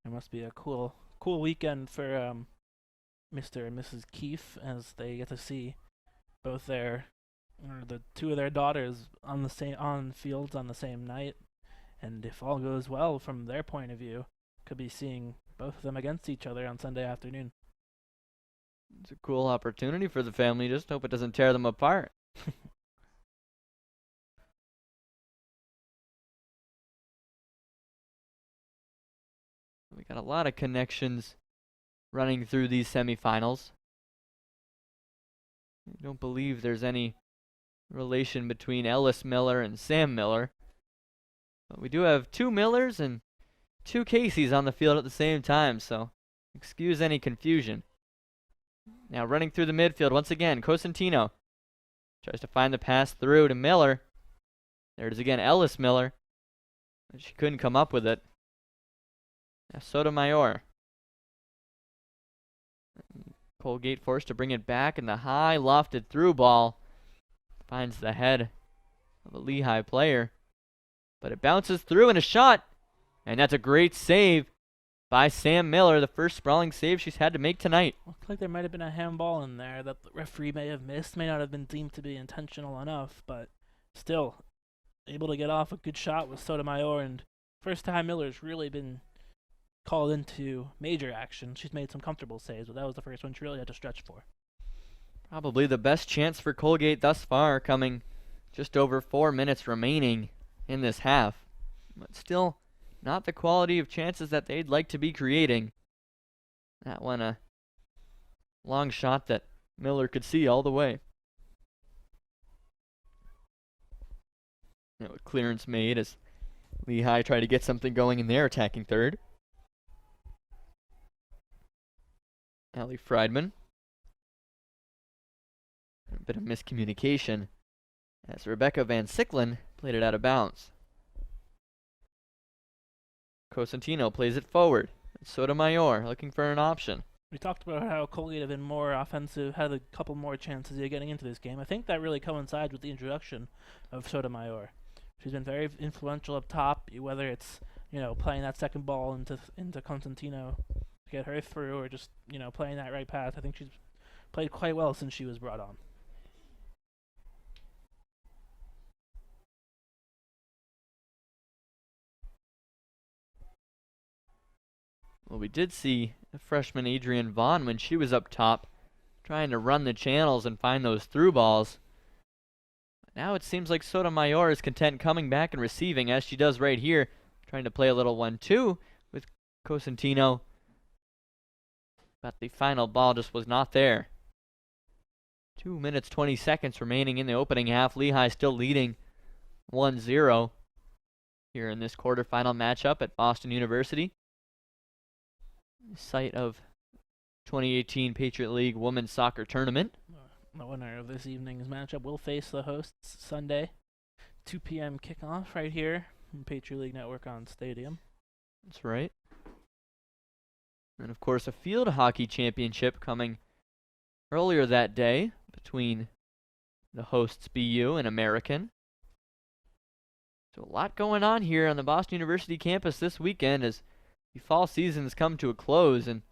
It must be a cool weekend for Mr. and Mrs. Keith, as they get to see both the 2 of their daughters on fields on the same night, and if all goes well from their point of view, could be seeing both of them against each other on Sunday afternoon. It's a cool opportunity for the family. Just hope it doesn't tear them apart. We got a lot of connections running through these semifinals. I don't believe there's any relation between Ellis Miller and Sam Miller. But we do have 2 Millers and 2 Caseys on the field at the same time, so excuse any confusion. Now running through the midfield once again, Cosentino tries to find the pass through to Miller. There it is again, Ellis Miller. But she couldn't come up with it. Now Sotomayor. Colgate forced to bring it back, and the high lofted through ball finds the head of a Lehigh player. But it bounces through and a shot, and that's a great save by Sam Miller, the first sprawling save she's had to make tonight. Looked like there might have been a handball in there that the referee may have missed, may not have been deemed to be intentional enough, but still able to get off a good shot with Sotomayor, and first time Miller's really been called into major action. She's made some comfortable saves, but that was the first one she really had to stretch for. Probably the best chance for Colgate thus far, coming just over 4 minutes remaining in this half. But still, not the quality of chances that they'd like to be creating. That one a long shot that Miller could see all the way. Now a clearance made as Lehigh tried to get something going in their attacking third. Allie Friedman. A bit of miscommunication as Rebecca Van Sicklen played it out of bounds. Cosentino plays it forward. Sotomayor looking for an option. We talked about how Colgate have been more offensive, had a couple more chances of getting into this game. I think that really coincides with the introduction of Sotomayor. She's been very influential up top, whether it's playing that second ball into Cosentino to get her through, or just playing that right path. I think she's played quite well since she was brought on. Well, we did see the freshman Adrienne Vaughn when she was up top, trying to run the channels and find those through balls. Now it seems like Sotomayor is content coming back and receiving, as she does right here, trying to play a little 1-2 with Cosentino. But the final ball just was not there. 2 minutes, 20 seconds remaining in the opening half. Lehigh still leading 1-0 here in this quarterfinal matchup at Boston University. Site of 2018 Patriot League Women's Soccer Tournament. The winner of this evening's matchup will face the hosts Sunday, 2 p.m. kickoff right here from Patriot League Network on Stadium. That's right. And of course, a field hockey championship coming earlier that day between the hosts BU and American. So a lot going on here on the Boston University campus this weekend as the fall season's come to a close. And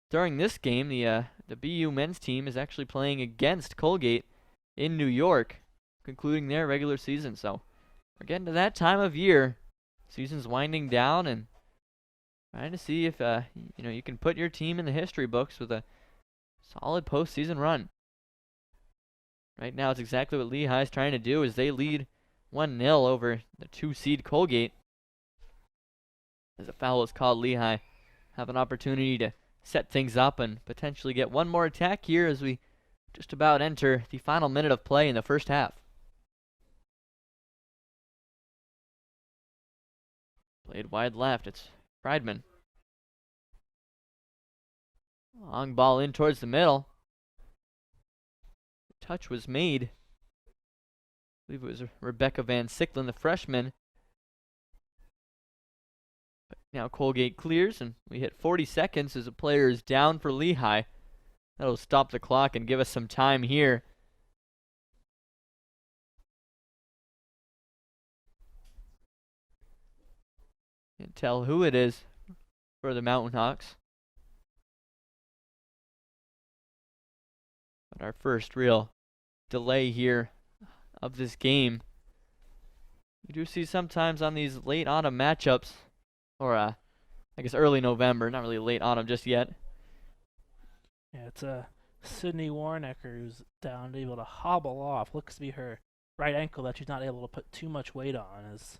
during this game, the BU men's team is actually playing against Colgate in New York, concluding their regular season. So we're getting to that time of year. Season's winding down and trying to see if you can put your team in the history books with a solid postseason run. Right now, it's exactly what Lehigh's trying to do as they lead 1-0 over the 2-seed Colgate. As a foul is called, Lehigh have an opportunity to set things up and potentially get one more attack here as we just about enter the final minute of play in the first half. Played wide left, it's Friedman. Long ball in towards the middle. The touch was made. I believe it was Rebecca Van Sicklen, the freshman. But now Colgate clears, and we hit 40 seconds as a player is down for Lehigh. That'll stop the clock and give us some time here. Can't tell who it is for the Mountain Hawks. But our first real delay here of this game. You do see sometimes on these late autumn matchups, or I guess early November, not really late autumn just yet. Yeah, it's Sydney Warnecker who's down, able to hobble off. Looks to be her right ankle that she's not able to put too much weight on as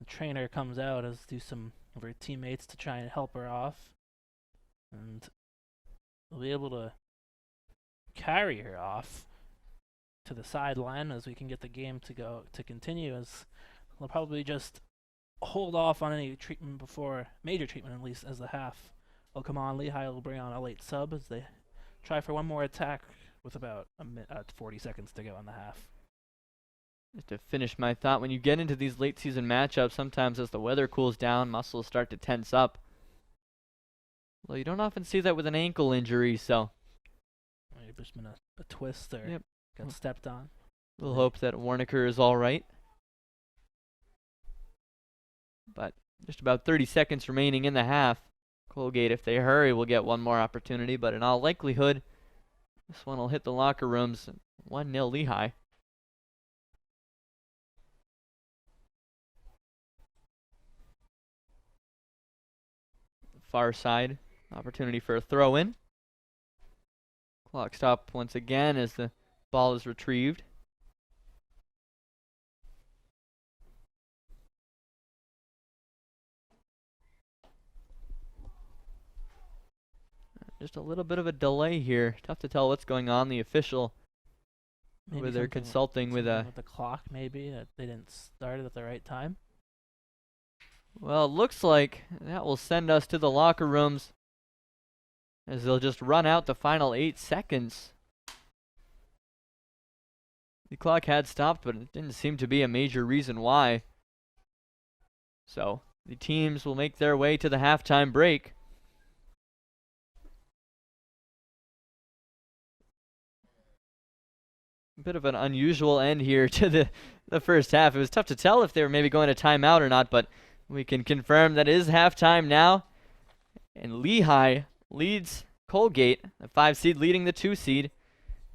the trainer comes out as do some of her teammates to try and help her off. And we'll be able to carry her off to the sideline as we can get the game to continue, as they'll probably just hold off on any treatment before major treatment, at least as the half will come on. Lehigh will bring on a late sub as they try for one more attack with about 40 seconds to go in the half. Just to finish my thought, when you get into these late season matchups, sometimes as the weather cools down, muscles start to tense up. Well, you don't often see that with an ankle injury, so Maybe there's been a twist or got stepped on. We'll hope that Warnecker is all right. But just about 30 seconds remaining in the half. Colgate, if they hurry, will get one more opportunity, but in all likelihood, this one will hit the locker rooms. 1-0 Lehigh. Far side, opportunity for a throw-in. Clock stop once again as the ball is retrieved. Just a little bit of a delay here. Tough to tell what's going on. The official, maybe they're consulting with the clock, maybe that they didn't start it at the right time. Well, it looks like that will send us to the locker rooms as they'll just run out the final 8 seconds. The clock had stopped, but it didn't seem to be a major reason why. So the teams will make their way to the halftime break. A bit of an unusual end here to the first half. It was tough to tell if they were maybe going to timeout or not, but we can confirm that it is halftime now. And Lehigh leads Colgate, the 5 seed leading the 2 seed.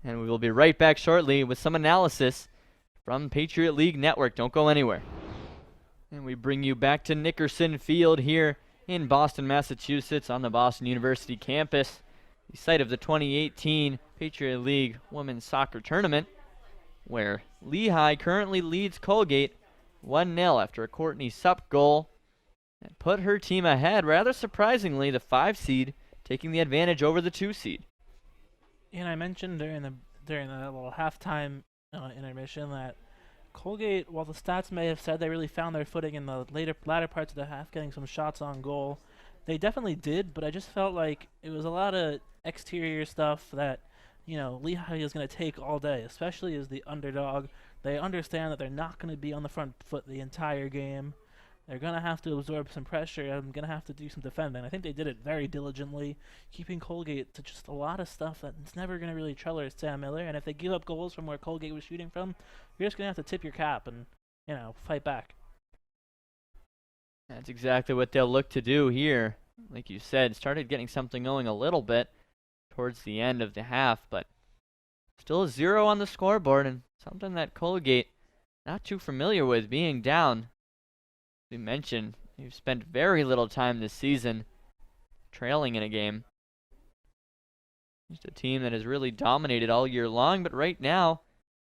And we will be right back shortly with some analysis from Patriot League Network. Don't go anywhere. And we bring you back to Nickerson Field here in Boston, Massachusetts on the Boston University campus, the site of the 2018 Patriot League Women's Soccer Tournament, where Lehigh currently leads Colgate 1-0 after a Courtney Supp goal and put her team ahead, rather surprisingly, the 5 seed taking the advantage over the 2 seed. And I mentioned during the little halftime intermission that Colgate, while the stats may have said they really found their footing in the latter parts of the half, getting some shots on goal, they definitely did, but I just felt like it was a lot of exterior stuff that, Lehigh is going to take all day, especially as the underdog. They understand that they're not going to be on the front foot the entire game. They're going to have to absorb some pressure. I'm going to have to do some defending. I think they did it very diligently, keeping Colgate to just a lot of stuff that's never going to really trouble Sam Miller. And if they give up goals from where Colgate was shooting from, you're just going to have to tip your cap and, fight back. That's exactly what they'll look to do here. Like you said, started getting something going a little bit towards the end of the half, but still a 0 on the scoreboard, and something that Colgate not too familiar with, being down. We mentioned you've spent very little time this season trailing in a game. Just a team that has really dominated all year long, but right now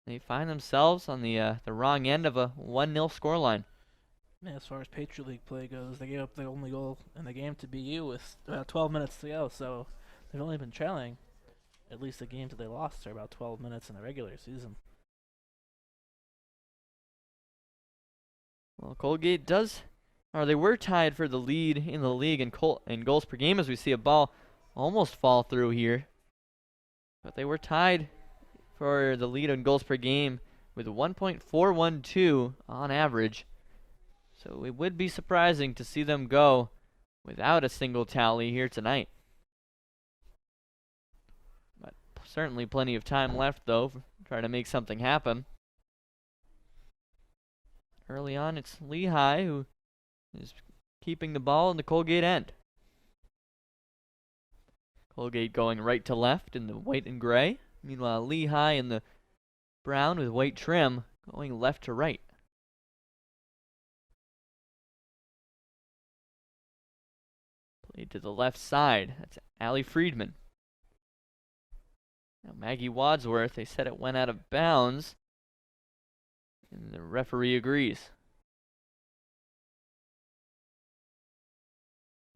they find themselves on the wrong end of a 1-0 scoreline. Yeah, as far as Patriot League play goes, they gave up the only goal in the game to BU with about 12 minutes to go, so they've only been trailing. At least the games that they lost are about 12 minutes in the regular season. Well, Colgate they were tied for the lead in the league in goals per game, as we see a ball almost fall through here. But they were tied for the lead in goals per game with 1.412 on average. So it would be surprising to see them go without a single tally here tonight. But certainly plenty of time left, though, for trying to make something happen. Early on, it's Lehigh who is keeping the ball in the Colgate end. Colgate going right to left in the white and gray. Meanwhile, Lehigh in the brown with white trim going left to right. Played to the left side. That's Allie Friedman. Now Maggie Wadsworth, they said it went out of bounds. And the referee agrees.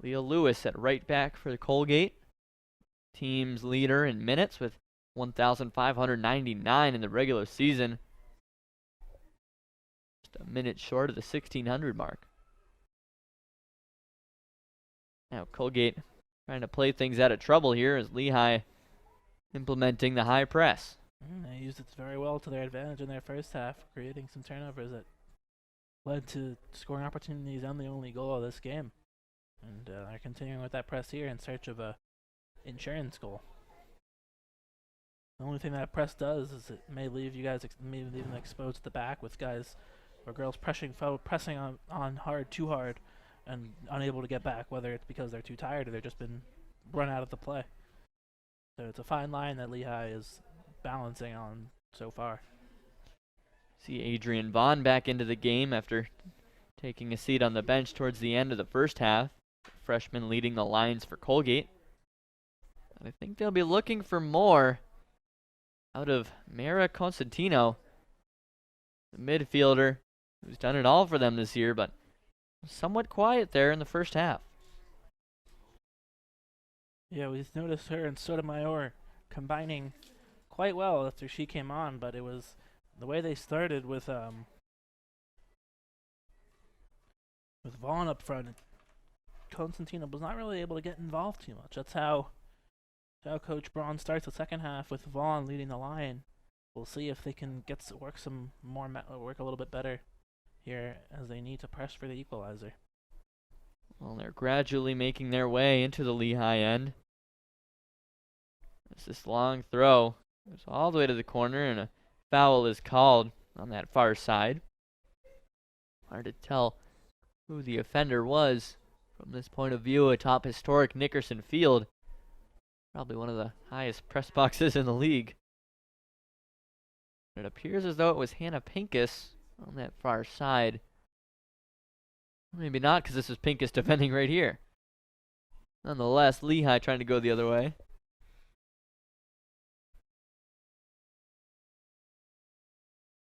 Leah Lewis at right back for the Colgate. Team's leader in minutes with 1,599 in the regular season. Just a minute short of the 1,600 mark. Now Colgate trying to play things out of trouble here as Lehigh implementing the high press. They used it very well to their advantage in their first half, creating some turnovers that led to scoring opportunities and the only goal of this game. And they're continuing with that press here in search of a insurance goal. The only thing that press does is it may leave them exposed at the back with guys or girls pressing on hard, too hard, and unable to get back, whether it's because they're too tired or they've just been run out of the play. So it's a fine line that Lehigh is balancing on so far. See Adrienne Vaughn back into the game after taking a seat on the bench towards the end of the first half. Freshman leading the lines for Colgate. I think they'll be looking for more out of Mara Constantino, the midfielder who's done it all for them this year, but somewhat quiet there in the first half. Yeah, we've noticed her and Sotomayor combining quite well after she came on, but it was the way they started with Vaughn up front. Constantino was not really able to get involved too much. That's how Coach Braun starts the second half with Vaughn leading the line. We'll see if they can work a little bit better here as they need to press for the equalizer. Well, they're gradually making their way into the Lehigh end. It's this long throw. Goes all the way to the corner, and a foul is called on that far side. Hard to tell who the offender was from this point of view atop historic Nickerson Field. Probably one of the highest press boxes in the league. It appears as though it was Hannah Pincus on that far side. Maybe not, because this is Pincus defending right here. Nonetheless, Lehigh trying to go the other way.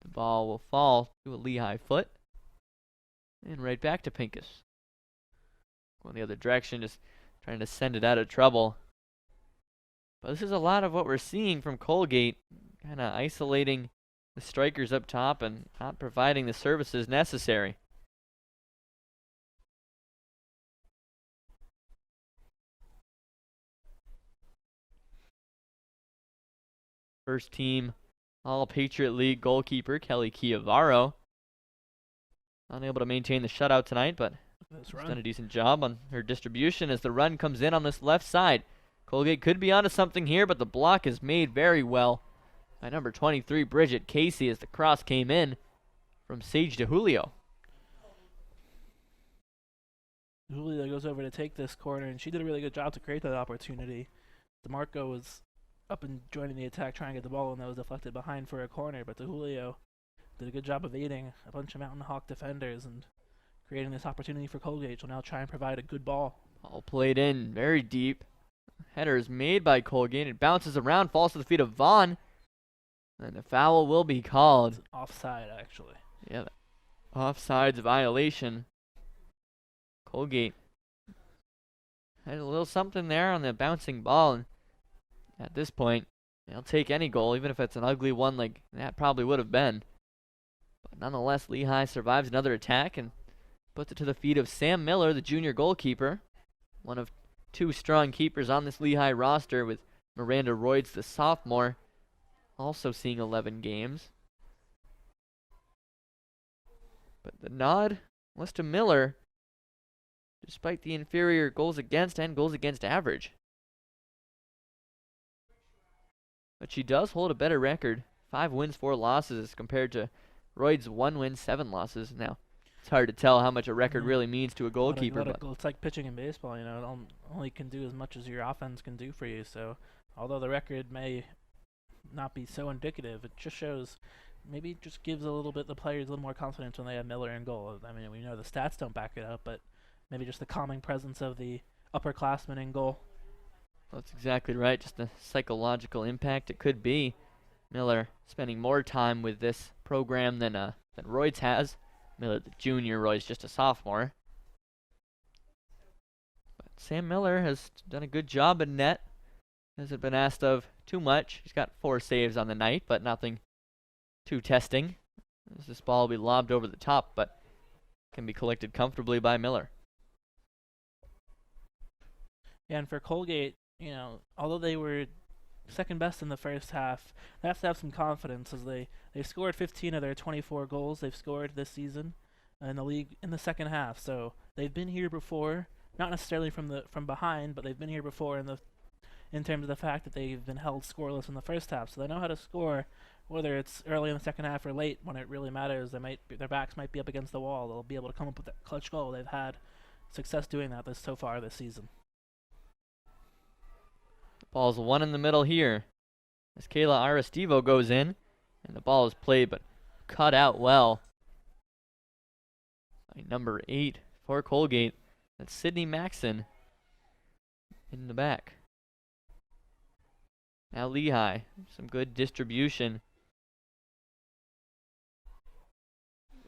The ball will fall to a Lehigh foot. And right back to Pincus. Going the other direction, just trying to send it out of trouble. But this is a lot of what we're seeing from Colgate. Kind of isolating the strikers up top and not providing the services necessary. First team All-Patriot League goalkeeper Kelly Chiavaro. Unable to maintain the shutout tonight, but has done a decent job on her distribution as the run comes in on this left side. Colgate could be onto something here, but the block is made very well by number 23, Bridget Casey, as the cross came in from Sage to Julio. Julio goes over to take this corner, and she did a really good job to create that opportunity. DeMarco was up and joining the attack, trying to get the ball, and that was deflected behind for a corner, but Julio did a good job of aiding a bunch of Mountain Hawk defenders and creating this opportunity for Colgate. She'll now try and provide a good ball. All played in very deep. Header is made by Colgate. It bounces around, falls to the feet of Vaughn. And the foul will be called. It's offside, actually. Yeah, offsides violation. Colgate had a little something there on the bouncing ball. And at this point, they'll take any goal, even if it's an ugly one like that probably would have been. But nonetheless, Lehigh survives another attack and puts it to the feet of Sam Miller, the junior goalkeeper. One of two strong keepers on this Lehigh roster, with Miranda Royds, the sophomore, also seeing 11 games. But the nod was to Miller, despite the inferior goals against and goals against average. But she does hold a better record, 5 wins, 4 losses, as compared to Royds' 1 win, 7 losses. Now, it's hard to tell how much a record really means to a goalkeeper. But it's like pitching in baseball, you know, it only can do as much as your offense can do for you. So, although the record may not be so indicative, it just shows, maybe it just gives a little bit the players a little more confidence when they have Miller in goal. I mean, we know the stats don't back it up, but maybe just the calming presence of the upperclassmen in goal. That's exactly right. Just the psychological impact it could be. Miller spending more time with this program than Royds has. Miller, the junior, Roy's just a sophomore. But Sam Miller has done a good job in net. Hasn't been asked of too much. He's got 4 saves on the night, but nothing too testing. As this ball will be lobbed over the top, but can be collected comfortably by Miller. Yeah, and for Colgate, you know, although they were second best in the first half, they have to have some confidence, as they scored 15 of their 24 goals they've scored this season in the league in the second half. So they've been here before, not necessarily from behind, but they've been here before in terms of the fact that they've been held scoreless in the first half. So they know how to score, whether it's early in the second half or late when it really matters. Their backs might be up against the wall. They'll be able to come up with that clutch goal. They've had success doing that so far this season. Ball's one in the middle here, as Kayla Aristivo goes in, and the ball is played but cut out well by number 8 for Colgate. That's Sydney Maxson in the back. Now Lehigh, some good distribution.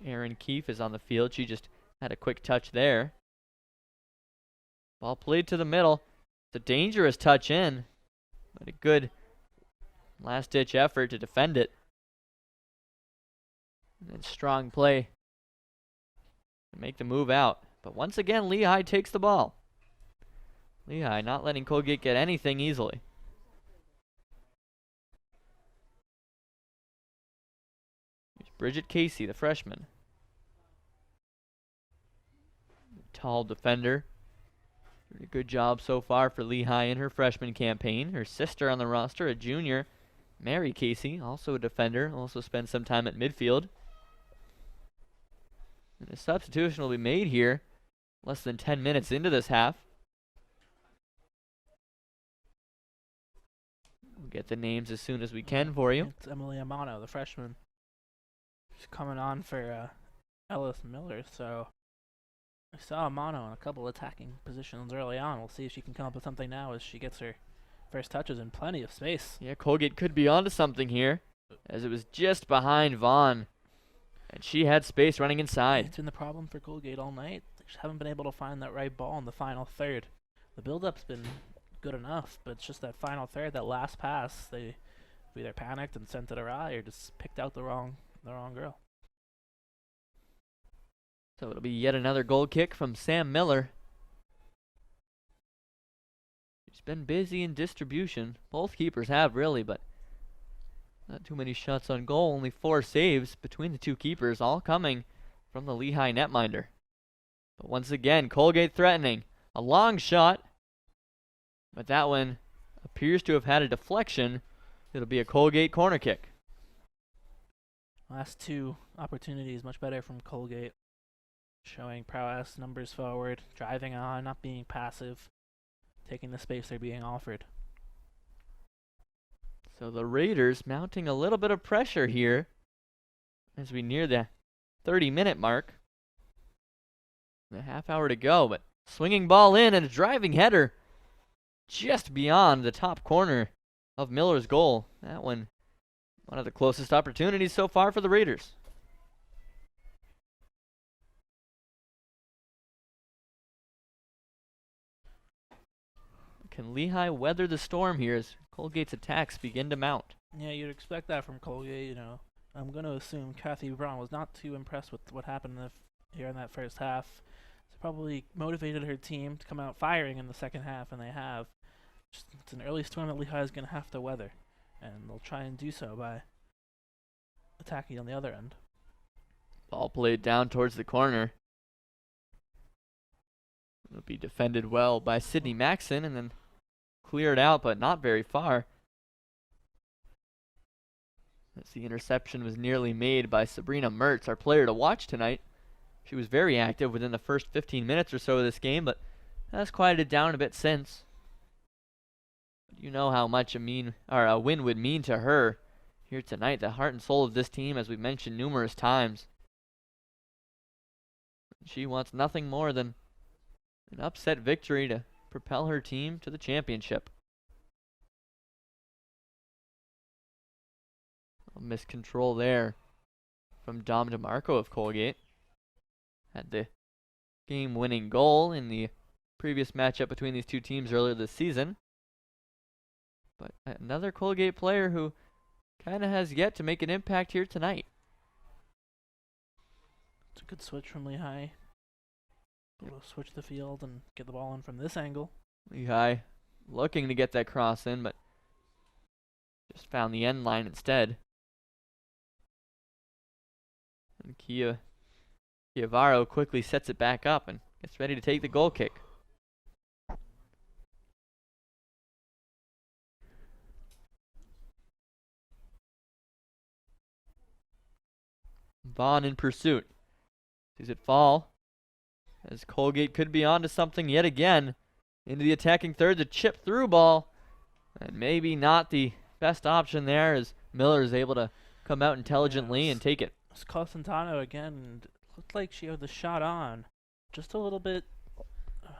Erin Keith is on the field. She just had a quick touch there. Ball played to the middle. It's a dangerous touch in, but a good last-ditch effort to defend it. And then strong play to make the move out. But once again, Lehigh takes the ball. Lehigh not letting Colgate get anything easily. Here's Bridget Casey, the freshman. Tall defender. Doing a good job so far for Lehigh in her freshman campaign. Her sister on the roster, a junior, Mary Casey, also a defender, also spends some time at midfield. And a substitution will be made here, less than 10 minutes into this half. We'll get the names as soon as we can for you. It's Emily Amano, the freshman. She's coming on for Ellis Miller, so I saw a mono in a couple attacking positions early on. We'll see if she can come up with something now as she gets her first touches in plenty of space. Yeah, Colgate could be onto something here, as it was just behind Vaughn, and she had space running inside. It's been the problem for Colgate all night. They just haven't been able to find that right ball in the final third. The build-up's been good enough, but it's just that final third, that last pass, they either panicked and sent it awry or just picked out the wrong girl. So it'll be yet another goal kick from Sam Miller. She's been busy in distribution. Both keepers have, really, but not too many shots on goal. Only 4 saves between the two keepers, all coming from the Lehigh netminder. But once again, Colgate threatening. A long shot, but that one appears to have had a deflection. It'll be a Colgate corner kick. Last 2 opportunities, much better from Colgate. Showing prowess, numbers forward, driving on, not being passive, taking the space they're being offered. So the Raiders mounting a little bit of pressure here as we near the 30-minute mark. A half hour to go, but swinging ball in and a driving header just beyond the top corner of Miller's goal. That one of the closest opportunities so far for the Raiders. Can Lehigh weather the storm here as Colgate's attacks begin to mount? Yeah, you'd expect that from Colgate, you know. I'm going to assume Kathy Braun was not too impressed with what happened here in that first half. It's probably motivated her team to come out firing in the second half, and they have. It's an early storm that Lehigh is going to have to weather, and they'll try and do so by attacking on the other end. Ball played down towards the corner. It'll be defended well by Sydney Maxson, and then cleared out, but not very far. As the interception was nearly made by Sabrina Mertz, our player to watch tonight. She was very active within the first 15 minutes or so of this game, but has quieted down a bit since. You know how much a win would mean to her here tonight. The heart and soul of this team, as we've mentioned numerous times. She wants nothing more than an upset victory to propel her team to the championship. A miscontrol there from Dom DeMarco of Colgate. Had the game-winning goal in the previous matchup between these two teams earlier this season. But another Colgate player who kind of has yet to make an impact here tonight. It's a good switch from Lehigh. Able to switch the field and get the ball in from this angle. Lehigh looking to get that cross in, but just found the end line instead. And Chiavaro quickly sets it back up and gets ready to take the goal kick. Vaughn in pursuit. Sees it fall. As Colgate could be onto something yet again. Into the attacking third, the chip through ball. And maybe not the best option there as Miller is able to come out intelligently and take it. It's Cosentano again, and it looked like she had the shot on. Just a little bit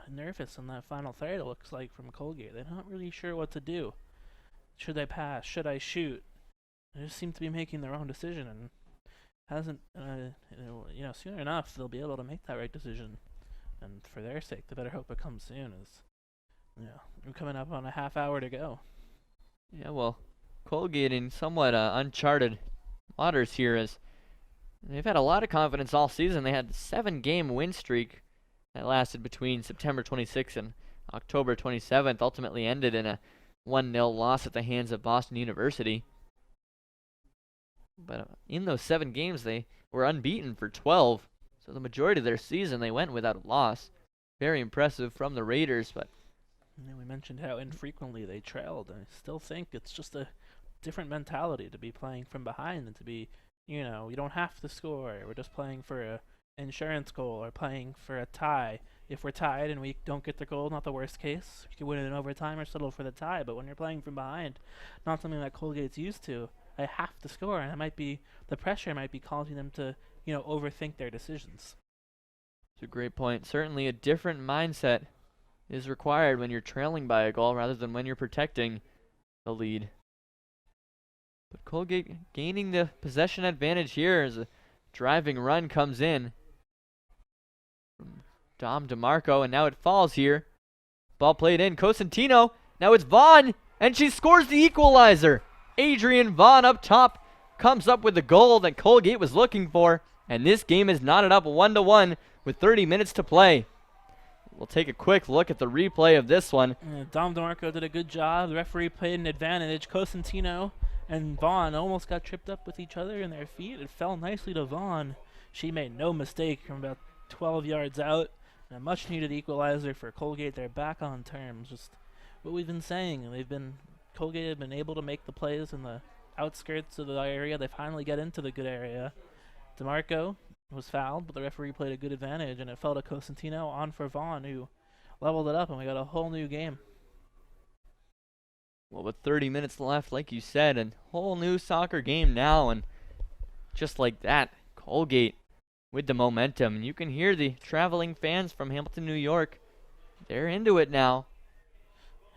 nervous in that final third, it looks like, from Colgate. They're not really sure what to do. Should I pass? Should I shoot? They just seem to be making the wrong decision, and hasn't, soon enough, they'll be able to make that right decision. And for their sake, they better hope it comes soon, as, we're coming up on a half hour to go. Yeah, well, Colgate in somewhat uncharted waters here, as they've had a lot of confidence all season. They had a 7-game win streak that lasted between September 26th and October 27th, ultimately ended in a 1-0 loss at the hands of Boston University. But in those 7 games, they were unbeaten for 12. So the majority of their season, they went without a loss. Very impressive from the Raiders, but we mentioned how infrequently they trailed. I still think it's just a different mentality to be playing from behind than to be, you don't have to score. We're just playing for a insurance goal or playing for a tie. If we're tied and we don't get the goal, not the worst case. You can win it in overtime or settle for the tie. But when you're playing from behind, not something that Colgate's used to, I have to score, and the pressure might be causing them to, overthink their decisions. It's a great point. Certainly a different mindset is required when you're trailing by a goal rather than when you're protecting the lead. But Colgate gaining the possession advantage here as a driving run comes in from Dom DeMarco, and now it falls here. Ball played in. Cosentino. Now it's Vaughn, and she scores the equalizer. Adrienne Vaughn up top comes up with the goal that Colgate was looking for, and this game is knotted up 1-1 with 30 minutes to play. We'll take a quick look at the replay of this one. Dom DeMarco did a good job. The referee played an advantage. Cosentino and Vaughn almost got tripped up with each other in their feet. It fell nicely to Vaughn. She made no mistake from about 12 yards out. And a much-needed equalizer for Colgate. They're back on terms. Just what we've been saying. Colgate have been able to make the plays in the outskirts of the area. They finally get into the good area. DeMarco was fouled, but the referee played a good advantage, and it fell to Cosentino on for Vaughn, who leveled it up, and we got a whole new game. Well, with 30 minutes left, like you said, a whole new soccer game now, and just like that, Colgate with the momentum. And you can hear the traveling fans from Hamilton, New York. They're into it now.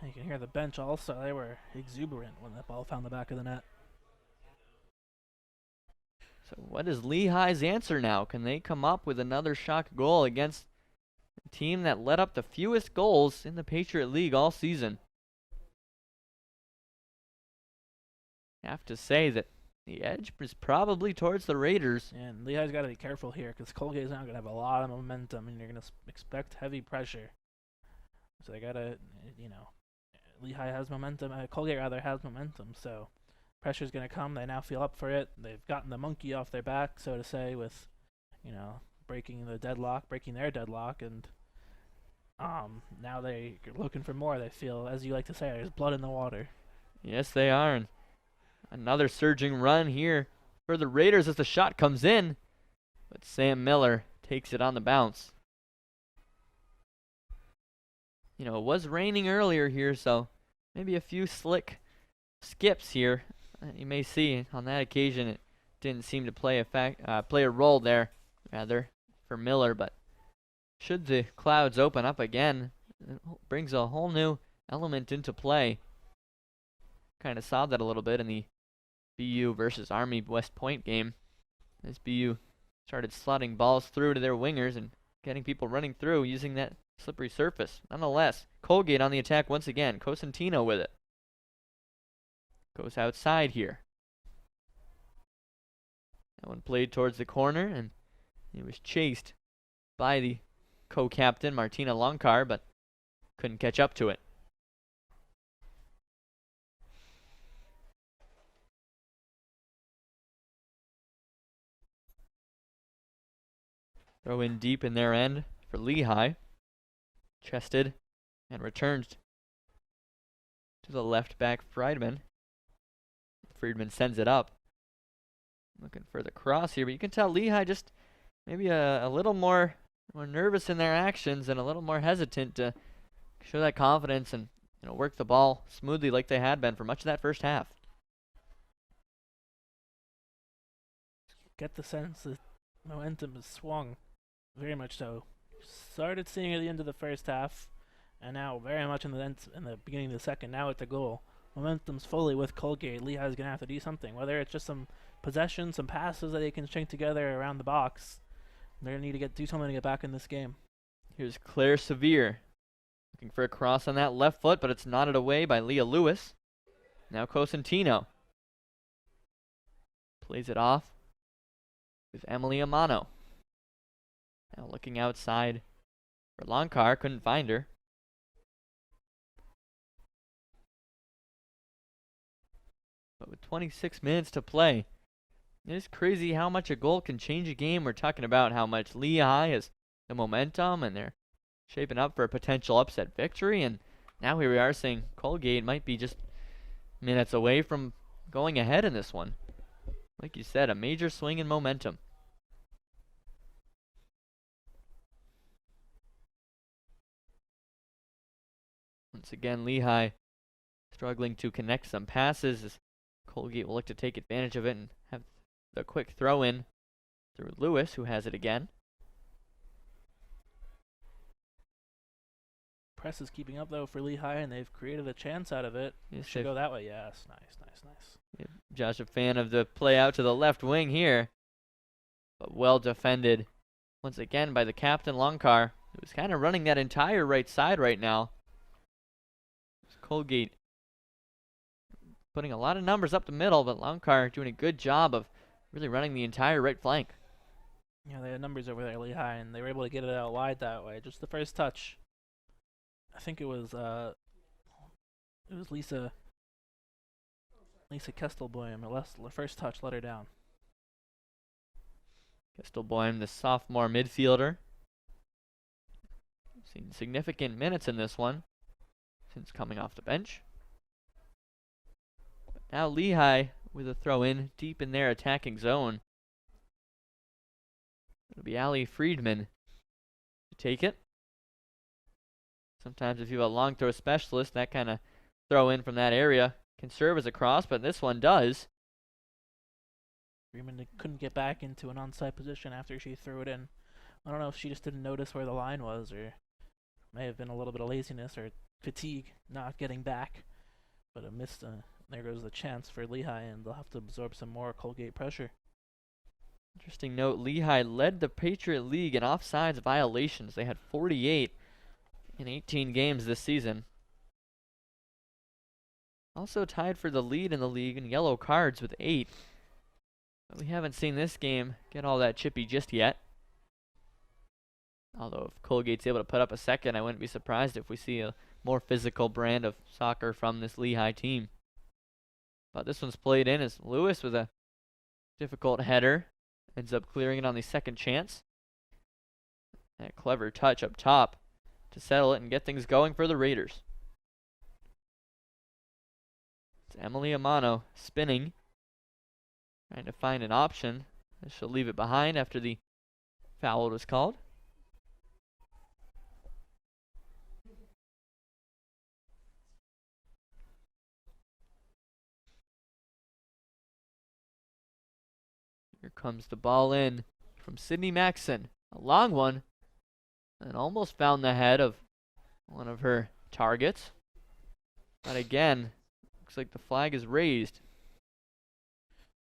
You can hear the bench also. They were exuberant when that ball found the back of the net. So what is Lehigh's answer now? Can they come up with another shock goal against a team that let up the fewest goals in the Patriot League all season? I have to say that the edge is probably towards the Raiders. And Lehigh's got to be careful here because Colgate's now going to have a lot of momentum, and you're going to expect heavy pressure. So they got to, Lehigh has momentum. Colgate rather has momentum, so pressure's going to come. They now feel up for it. They've gotten the monkey off their back, so to say, with, breaking their deadlock, and now they're looking for more. They feel, as you like to say, there's blood in the water. Yes, they are. And another surging run here for the Raiders as the shot comes in, but Sam Miller takes it on the bounce. It was raining earlier here, so maybe a few slick skips here. You may see on that occasion it didn't seem to play a role there, rather, for Miller. But should the clouds open up again, it brings a whole new element into play. Kind of saw that a little bit in the BU versus Army West Point game. As BU started slotting balls through to their wingers and getting people running through using that slippery surface. Nonetheless, Colgate on the attack once again. Cosentino with it. Goes outside here. That one played towards the corner, and he was chased by the co-captain, Martina Longcar, but couldn't catch up to it. Throw in deep in their end for Lehigh. Chested and returned to the left back Friedman. Friedman sends it up. Looking for the cross here, but you can tell Lehigh just maybe a little more nervous in their actions and a little more hesitant to show that confidence and work the ball smoothly like they had been for much of that first half. Get the sense that momentum has swung, very much so. Started seeing at the end of the first half, and now very much in the beginning of the second. Now at the goal, momentum's fully with Colgate. Lehigh's gonna have to do something, whether it's just some possession, some passes that they can string together around the box. They're gonna need to do something to get back in this game. Here's Claire Sevier looking for a cross on that left foot, but it's knotted away by Leah Lewis. Now Cosentino plays it off with Emily Amano. Now looking outside for Longcar, couldn't find her. But with 26 minutes to play, it is crazy how much a goal can change a game. We're talking about how much Lehigh has the momentum, and they're shaping up for a potential upset victory. And now here we are saying Colgate might be just minutes away from going ahead in this one. Like you said, a major swing in momentum. Once again, Lehigh struggling to connect some passes as Colgate will look to take advantage of it and have the quick throw in through Lewis, who has it again. Press is keeping up, though, for Lehigh, and they've created a chance out of it. Yes, Should go that way. Yes, nice. Yep. Josh, a fan of the play out to the left wing here. But well defended once again by the captain, Longcar, who's kind of running that entire right side right now. Colgate putting a lot of numbers up the middle, but Longcar doing a good job of really running the entire right flank. Yeah, they had numbers over there, Lehigh, and they were able to get it out wide that way. Just the first touch. I think it was Lisa Kestelboim. The first touch let her down. Kestelboim, the sophomore midfielder. Seen significant minutes in this one since coming off the bench. But now Lehigh with a throw in deep in their attacking zone. It'll be Allie Friedman to take it. Sometimes if you have a long throw specialist, that kind of throw in from that area can serve as a cross, but this one does. Friedman couldn't get back into an onside position after she threw it in. I don't know if she just didn't notice where the line was, or may have been a little bit of laziness or fatigue not getting back. But it missed. There goes the chance for Lehigh, and they'll have to absorb some more Colgate pressure. Interesting note, Lehigh led the Patriot League in offsides violations. They had 48 in 18 games this season. Also tied for the lead in the league in yellow cards with 8. But we haven't seen this game get all that chippy just yet. Although if Colgate's able to put up a second, I wouldn't be surprised if we see a more physical brand of soccer from this Lehigh team. But this one's played in as Lewis with a difficult header. Ends up clearing it on the second chance. That clever touch up top to settle it and get things going for the Raiders. It's Emily Amano spinning, trying to find an option. She'll leave it behind after the foul was called. Here comes the ball in from Sydney Maxson. A long one. And almost found the head of one of her targets. But again, looks like the flag is raised.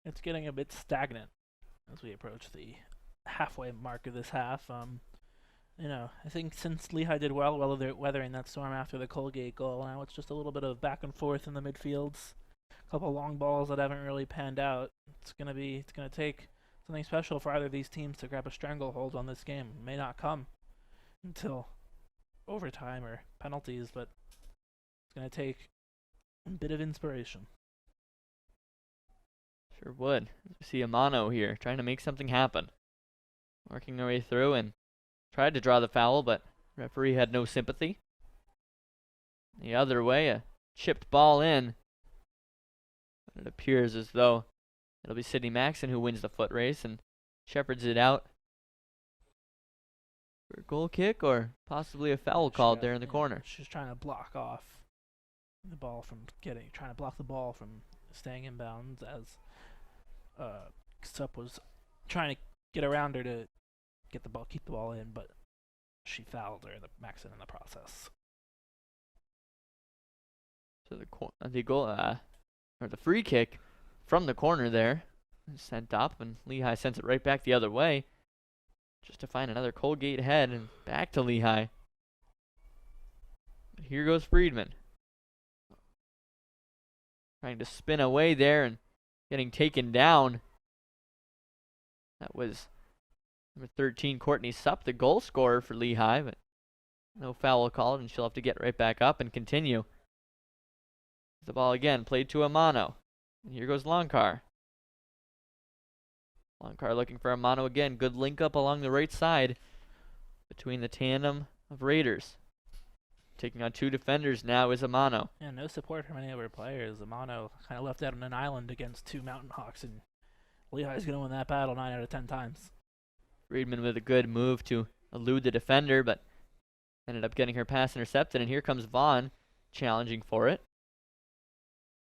It's getting a bit stagnant as we approach the halfway mark of this half. I think since Lehigh did well weathering that storm after the Colgate goal, now it's just a little bit of back and forth in the midfields. A couple long balls that haven't really panned out. It's gonna take something special for either of these teams to grab a stranglehold on this game. It may not come until overtime or penalties, but it's gonna take a bit of inspiration. Sure would. We see Amano here trying to make something happen. Working her way through and tried to draw the foul, but referee had no sympathy. The other way, a chipped ball in. It appears as though it'll be Sydney Maxson who wins the foot race and shepherds it out for a goal kick or possibly a foul called there in the corner. She's trying to block off the ball from trying to block the ball from staying in bounds as Sup was trying to get around her to keep the ball in, but she fouled her, Maxson, in the process. So the free kick from the corner there is sent up, and Lehigh sends it right back the other way just to find another Colgate head and back to Lehigh. But here goes Friedman. Trying to spin away there and getting taken down. That was number 13, Courtney Sup, the goal scorer for Lehigh, but no foul called, and she'll have to get right back up and continue. The ball again played to Amano. And here goes Longcar. Longcar looking for Amano again. Good link up along the right side between the tandem of Raiders. Taking on 2 defenders now is Amano. Yeah, no support from any of her players. Amano kind of left out on an island against 2 Mountain Hawks, and Lehigh's going to win that battle 9 out of 10 times. Friedman with a good move to elude the defender, but ended up getting her pass intercepted, and here comes Vaughn challenging for it.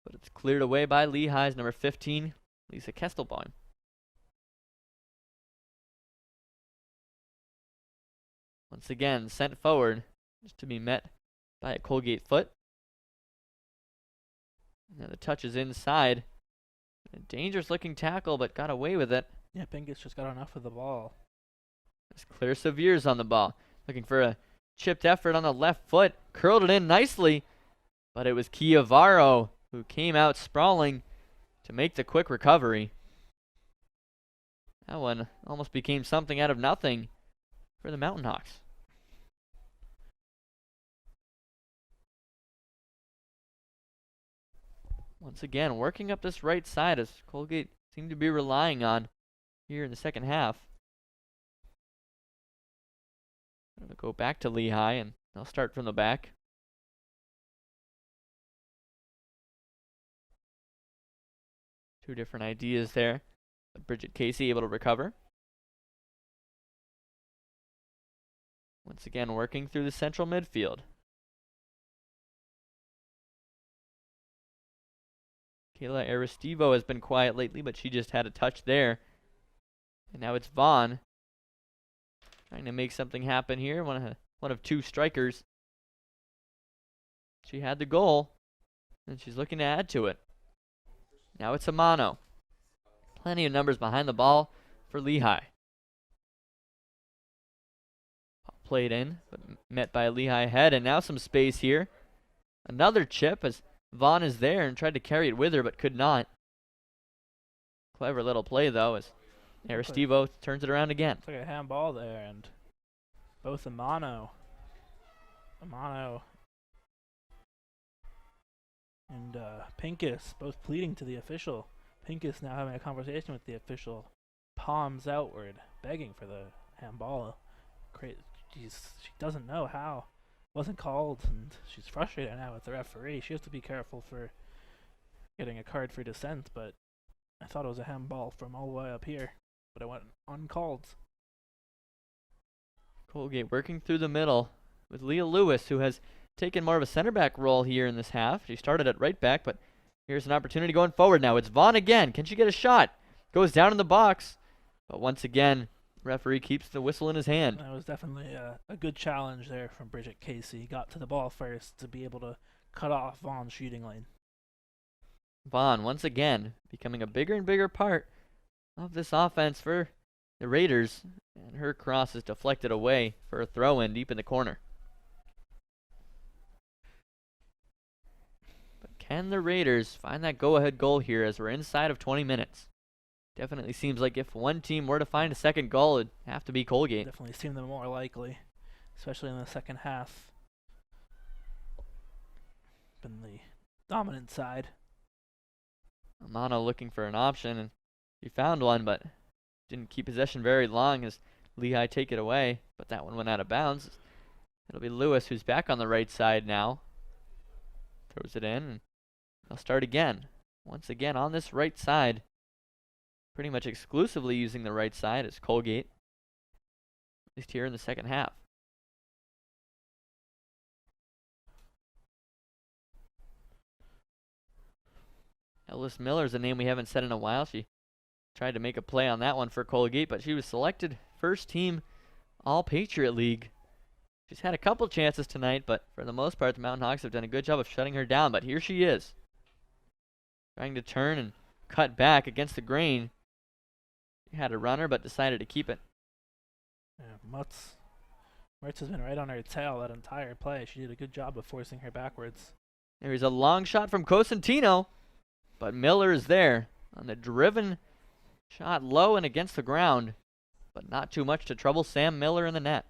But it's cleared away by Lehigh's number 15, Lisa Kestelbaum. Once again, sent forward, just to be met by a Colgate foot. Now the touch is inside. A dangerous looking tackle, but got away with it. Yeah, Pincus just got enough of the ball. It's Claire Sevier's on the ball. Looking for a chipped effort on the left foot. Curled it in nicely. But it was Chiavaro who came out sprawling to make the quick recovery. That one almost became something out of nothing for the Mountain Hawks. Once again, working up this right side as Colgate seemed to be relying on here in the second half. They'll go back to Lehigh, and they'll start from the back. Two different ideas there. But Bridget Casey able to recover. Once again, working through the central midfield. Kayla Aristivo has been quiet lately, but she just had a touch there. And now it's Vaughn trying to make something happen here. One of two strikers. She had the goal, and she's looking to add to it. Now it's Amano. Plenty of numbers behind the ball for Lehigh. Played in, but met by a Lehigh head, and now some space here. Another chip as Vaughn is there and tried to carry it with her, but could not. Clever little play, though, as Aristivo turns it around again. It's like a handball there, and both Amano and Pincus both pleading to the official. Pincus now having a conversation with the official, palms outward, begging for the handball. She doesn't know how. Wasn't called, and she's frustrated now with the referee. She has to be careful for getting a card for dissent, but I thought it was a handball from all the way up here, but it went uncalled. Colgate working through the middle with Leah Lewis, who has taken more of a center back role here in this half. She started at right back, but here's an opportunity going forward now. It's Vaughn again. Can she get a shot? Goes down in the box, but once again, referee keeps the whistle in his hand. That was definitely a good challenge there from Bridget Casey. Got to the ball first to be able to cut off Vaughn's shooting lane. Vaughn, once again, becoming a bigger and bigger part of this offense for the Raiders. And her cross is deflected away for a throw-in deep in the corner. But can the Raiders find that go-ahead goal here as we're inside of 20 minutes? Definitely seems like if one team were to find a second goal, it'd have to be Colgate. Definitely seemed the more likely, especially in the second half. Been the dominant side. Amano looking for an option, and he found one, but didn't keep possession very long as Lehigh take it away. But that one went out of bounds. It'll be Lewis, who's back on the right side now. Throws it in, and they'll start again. Once again on this right side. Pretty much exclusively using the right side as Colgate, at least here in the second half. Ellis Miller is a name we haven't said in a while. She tried to make a play on that one for Colgate, but she was selected first team All-Patriot League. She's had a couple chances tonight, but for the most part, the Mountain Hawks have done a good job of shutting her down. But here she is, trying to turn and cut back against the grain. She had a runner, but decided to keep it. Yeah, Mertz has been right on her tail that entire play. She did a good job of forcing her backwards. There's a long shot from Cosentino, but Miller is there on the driven shot low and against the ground, but not too much to trouble Sam Miller in the net.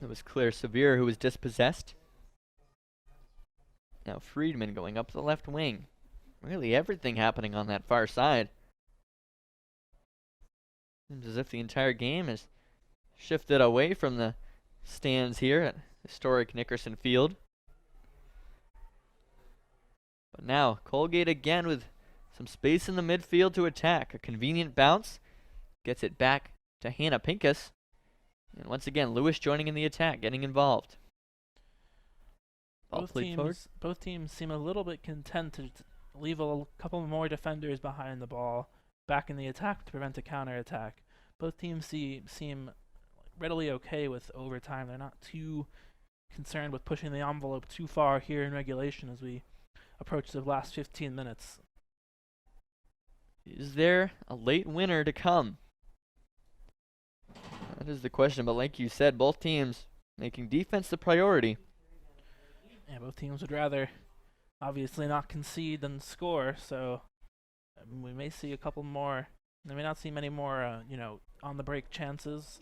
It was Claire Sevier who was dispossessed. Now Friedman going up the left wing. Really everything happening on that far side. Seems as if the entire game has shifted away from the stands here at historic Nickerson Field. But now Colgate again with some space in the midfield to attack. A convenient bounce. Gets it back to Hannah Pincus. And once again, Lewis joining in the attack, getting involved. Ball played forward. Both teams seem a little bit content to leave a couple more defenders behind the ball, back in the attack to prevent a counterattack. Both teams seem readily okay with overtime. They're not too concerned with pushing the envelope too far here in regulation as we approach the last 15 minutes. Is there a late winner to come? That is the question, but like you said, both teams making defense the priority. Yeah, both teams would rather obviously not concede than score, so we may see a couple more. We may not see many more, on the break chances.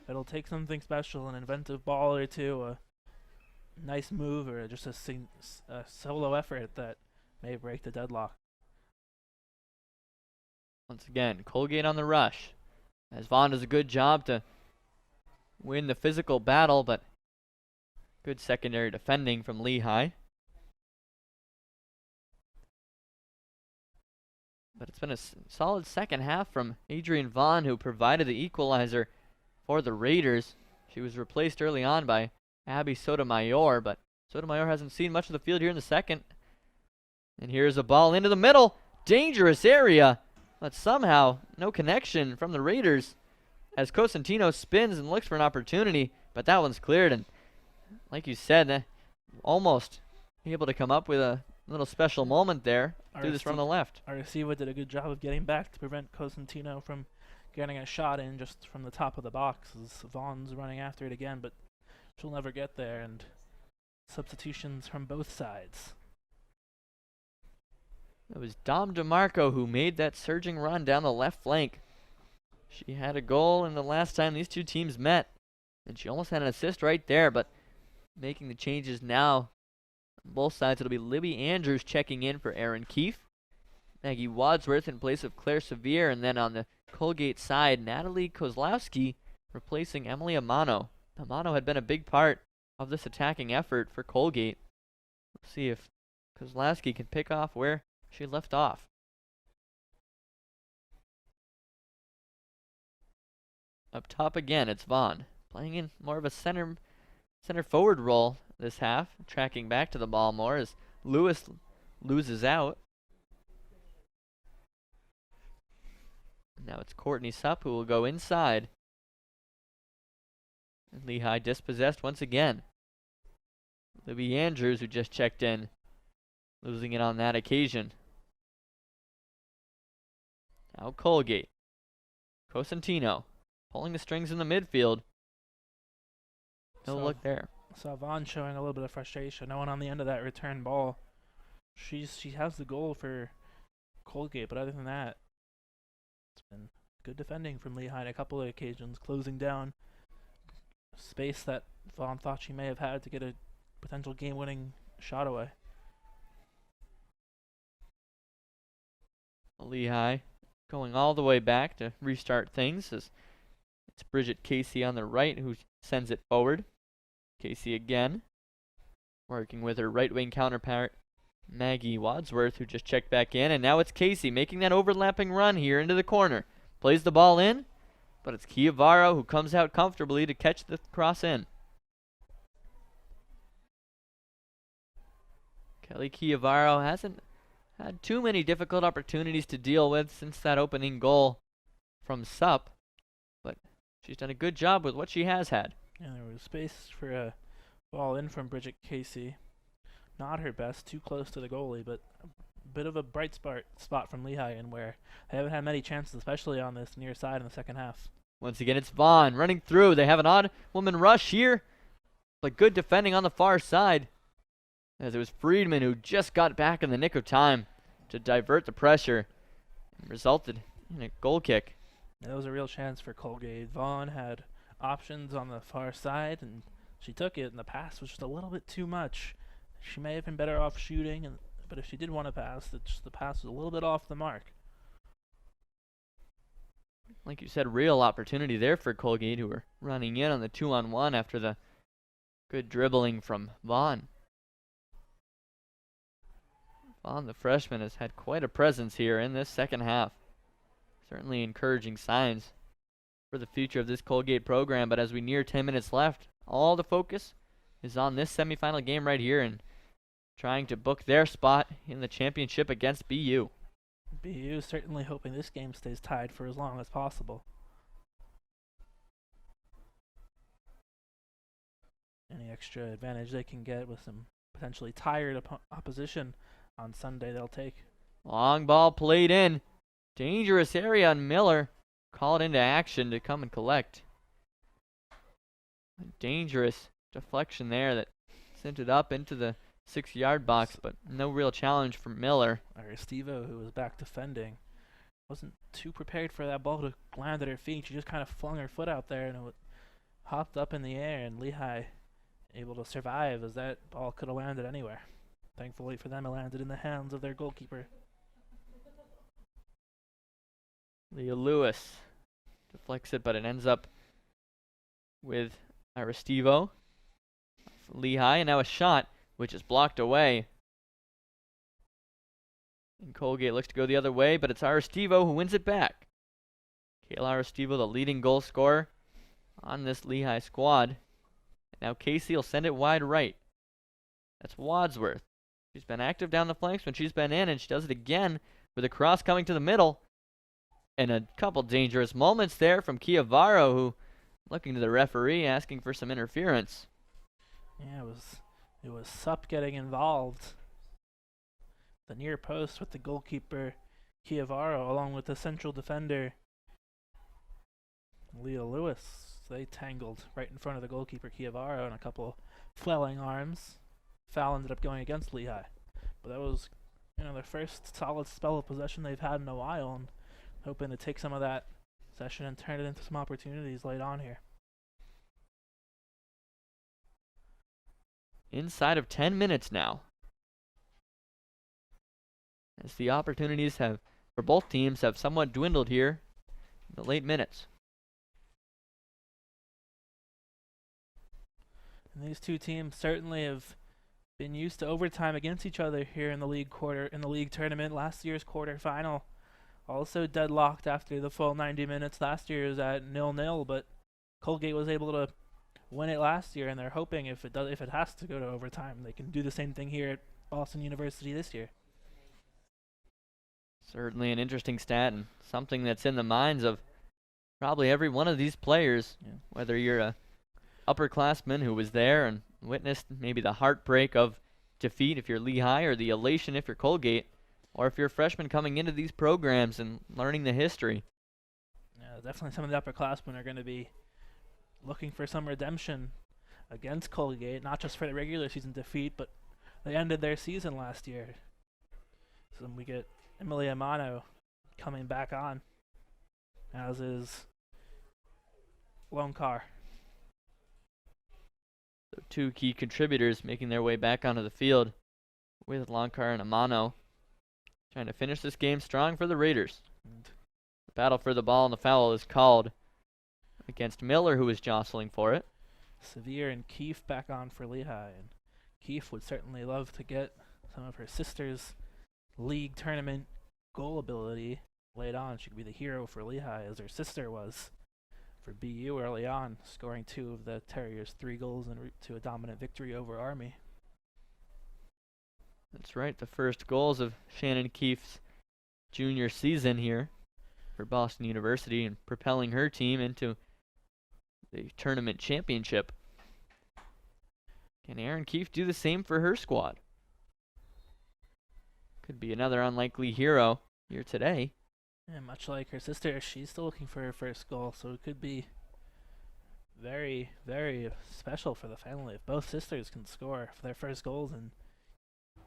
It'll take something special, an inventive ball or two, a nice move, or just a solo effort that may break the deadlock. Once again, Colgate on the rush, as Vaughn does a good job to win the physical battle, but good secondary defending from Lehigh. But it's been a solid second half from Adrienne Vaughn, who provided the equalizer for the Raiders. She was replaced early on by Abby Sotomayor, but Sotomayor hasn't seen much of the field here in the second. And here's a ball into the middle. Dangerous area, but somehow no connection from the Raiders as Cosentino spins and looks for an opportunity, but that one's cleared. And like you said, almost able to come up with a little special moment there through this run on the left. Arceva did a good job of getting back to prevent Cosentino from getting a shot in just from the top of the box as Vaughn's running after it again, but she'll never get there, and substitutions from both sides. It was Dom DeMarco who made that surging run down the left flank. She had a goal in the last time these two teams met, and she almost had an assist right there, but making the changes now on both sides, it'll be Libby Andrews checking in for Shannon Keith, Maggie Wadsworth in place of Claire Sevier, and then on the Colgate side, Natalie Kozlowski replacing Emily Amano. Amano had been a big part of this attacking effort for Colgate. Let's see if Kozlowski can pick off where she left off. Up top again, it's Vaughn, playing in more of a center forward role this half, tracking back to the ball more as Lewis loses out. Now it's Courtney Supp who will go inside. And Lehigh dispossessed once again. Libby Andrews, who just checked in, losing it on that occasion. Now Colgate. Cosentino pulling the strings in the midfield. No look there. Saw Vaughn showing a little bit of frustration. No one on the end of that return ball. She has the goal for Colgate, but other than that, it's been good defending from Lehigh on a couple of occasions, closing down space that Vaughn thought she may have had to get a potential game-winning shot away. Lehigh going all the way back to restart things as it's Bridget Casey on the right who sends it forward. Casey again, working with her right-wing counterpart, Maggie Wadsworth, who just checked back in. And now it's Casey making that overlapping run here into the corner. Plays the ball in, but it's Chiavaro who comes out comfortably to catch the cross in. Kelly Chiavaro hasn't had too many difficult opportunities to deal with since that opening goal from Supp, but she's done a good job with what she has had. Yeah, there was space for a ball in from Bridget Casey. Not her best, too close to the goalie, but a bit of a bright spot from Lehigh, and where they haven't had many chances, especially on this near side in the second half. Once again, it's Vaughn running through. They have an odd woman rush here, but good defending on the far side, as it was Friedman who just got back in the nick of time to divert the pressure and resulted in a goal kick. That was a real chance for Colgate. Vaughn had options on the far side, and she took it, and the pass was just a little bit too much. She may have been better off shooting, but if she did want to pass, the pass was a little bit off the mark. Like you said, real opportunity there for Colgate, who were running in on the 2-on-1 after the good dribbling from Vaughn. Vaughn, the freshman, has had quite a presence here in this second half. Certainly encouraging signs for the future of this Colgate program, but as we near 10 minutes left, all the focus is on this semifinal game right here, and trying to book their spot in the championship against BU. BU certainly hoping this game stays tied for as long as possible. Any extra advantage they can get with some potentially tired opposition on Sunday, they'll take. Long ball played in. Dangerous area, and Miller called into action to come and collect. A dangerous deflection there that sent it up into the 6-yard box, but no real challenge for Miller. Aristivo, who was back defending, wasn't too prepared for that ball to land at her feet. She just kind of flung her foot out there, and it hopped up in the air, and Lehigh able to survive, as that ball could have landed anywhere. Thankfully for them, it landed in the hands of their goalkeeper. Leah Lewis deflects it, but it ends up with Aristivo. Lehigh, and now a shot, which is blocked away. And Colgate looks to go the other way, but it's Aristivo who wins it back. Kayla Aristivo, the leading goal scorer on this Lehigh squad. Now Casey will send it wide right. That's Wadsworth. She's been active down the flanks when she's been in, and she does it again with a cross coming to the middle. And a couple dangerous moments there from Chiavaro, who looking to the referee, asking for some interference. Yeah, it was Sup getting involved. The near post with the goalkeeper Chiavaro, along with the central defender Leah Lewis. They tangled right in front of the goalkeeper Chiavaro, and a couple flailing arms. Foul ended up going against Lehigh. But that was, their first solid spell of possession they've had in a while, and hoping to take some of that session and turn it into some opportunities late on here. Inside of 10 minutes now, as the opportunities for both teams have somewhat dwindled here in the late minutes. And these two teams certainly have been used to overtime against each other here in the league tournament. Last year's quarterfinal also deadlocked after the full 90 minutes. Last year was at 0-0, but Colgate was able to win it last year, and they're hoping if it has to go to overtime, they can do the same thing here at Boston University this year. Certainly an interesting stat, and something that's in the minds of probably every one of these players, whether you're a upperclassman who was there and witnessed maybe the heartbreak of defeat if you're Lehigh, or the elation if you're Colgate, or if you're a freshman coming into these programs and learning the history. Yeah, definitely some of the upperclassmen are going to be looking for some redemption against Colgate, not just for the regular season defeat, but they ended their season last year. So we get Emily Amano coming back on, as is Lone Car. So two key contributors making their way back onto the field with Lonkar and Amano, trying to finish this game strong for the Raiders. The battle for the ball and the foul is called against Miller, who was jostling for it. Sevier and Keith back on for Lehigh, and Keith would certainly love to get some of her sister's league tournament goal ability laid on. She could be the hero for Lehigh, as her sister was for BU early on, scoring 2 of the Terriers' 3 goals en route to a dominant victory over Army. That's right, the first goals of Shannon Keith's junior season here for Boston University, and propelling her team into the tournament championship. Can Erin Keith do the same for her squad? Could be another unlikely hero here today. And much like her sister, she's still looking for her first goal, so it could be very, very special for the family if both sisters can score for their first goals and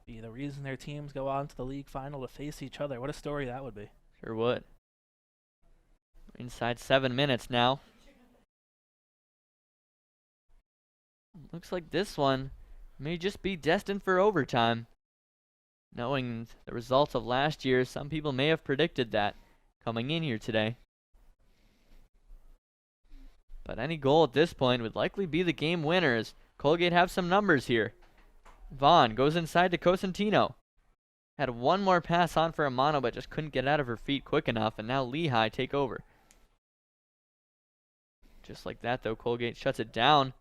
be the reason their teams go on to the league final to face each other. What a story that would be. Sure would. Inside 7 minutes now. Looks like this one may just be destined for overtime. Knowing the results of last year, some people may have predicted that coming in here today. But any goal at this point would likely be the game winner, as Colgate have some numbers here. Vaughn goes inside to Cosentino. Had one more pass on for Amano, but just couldn't get out of her feet quick enough, and now Lehigh take over. Just like that, though, Colgate shuts it down.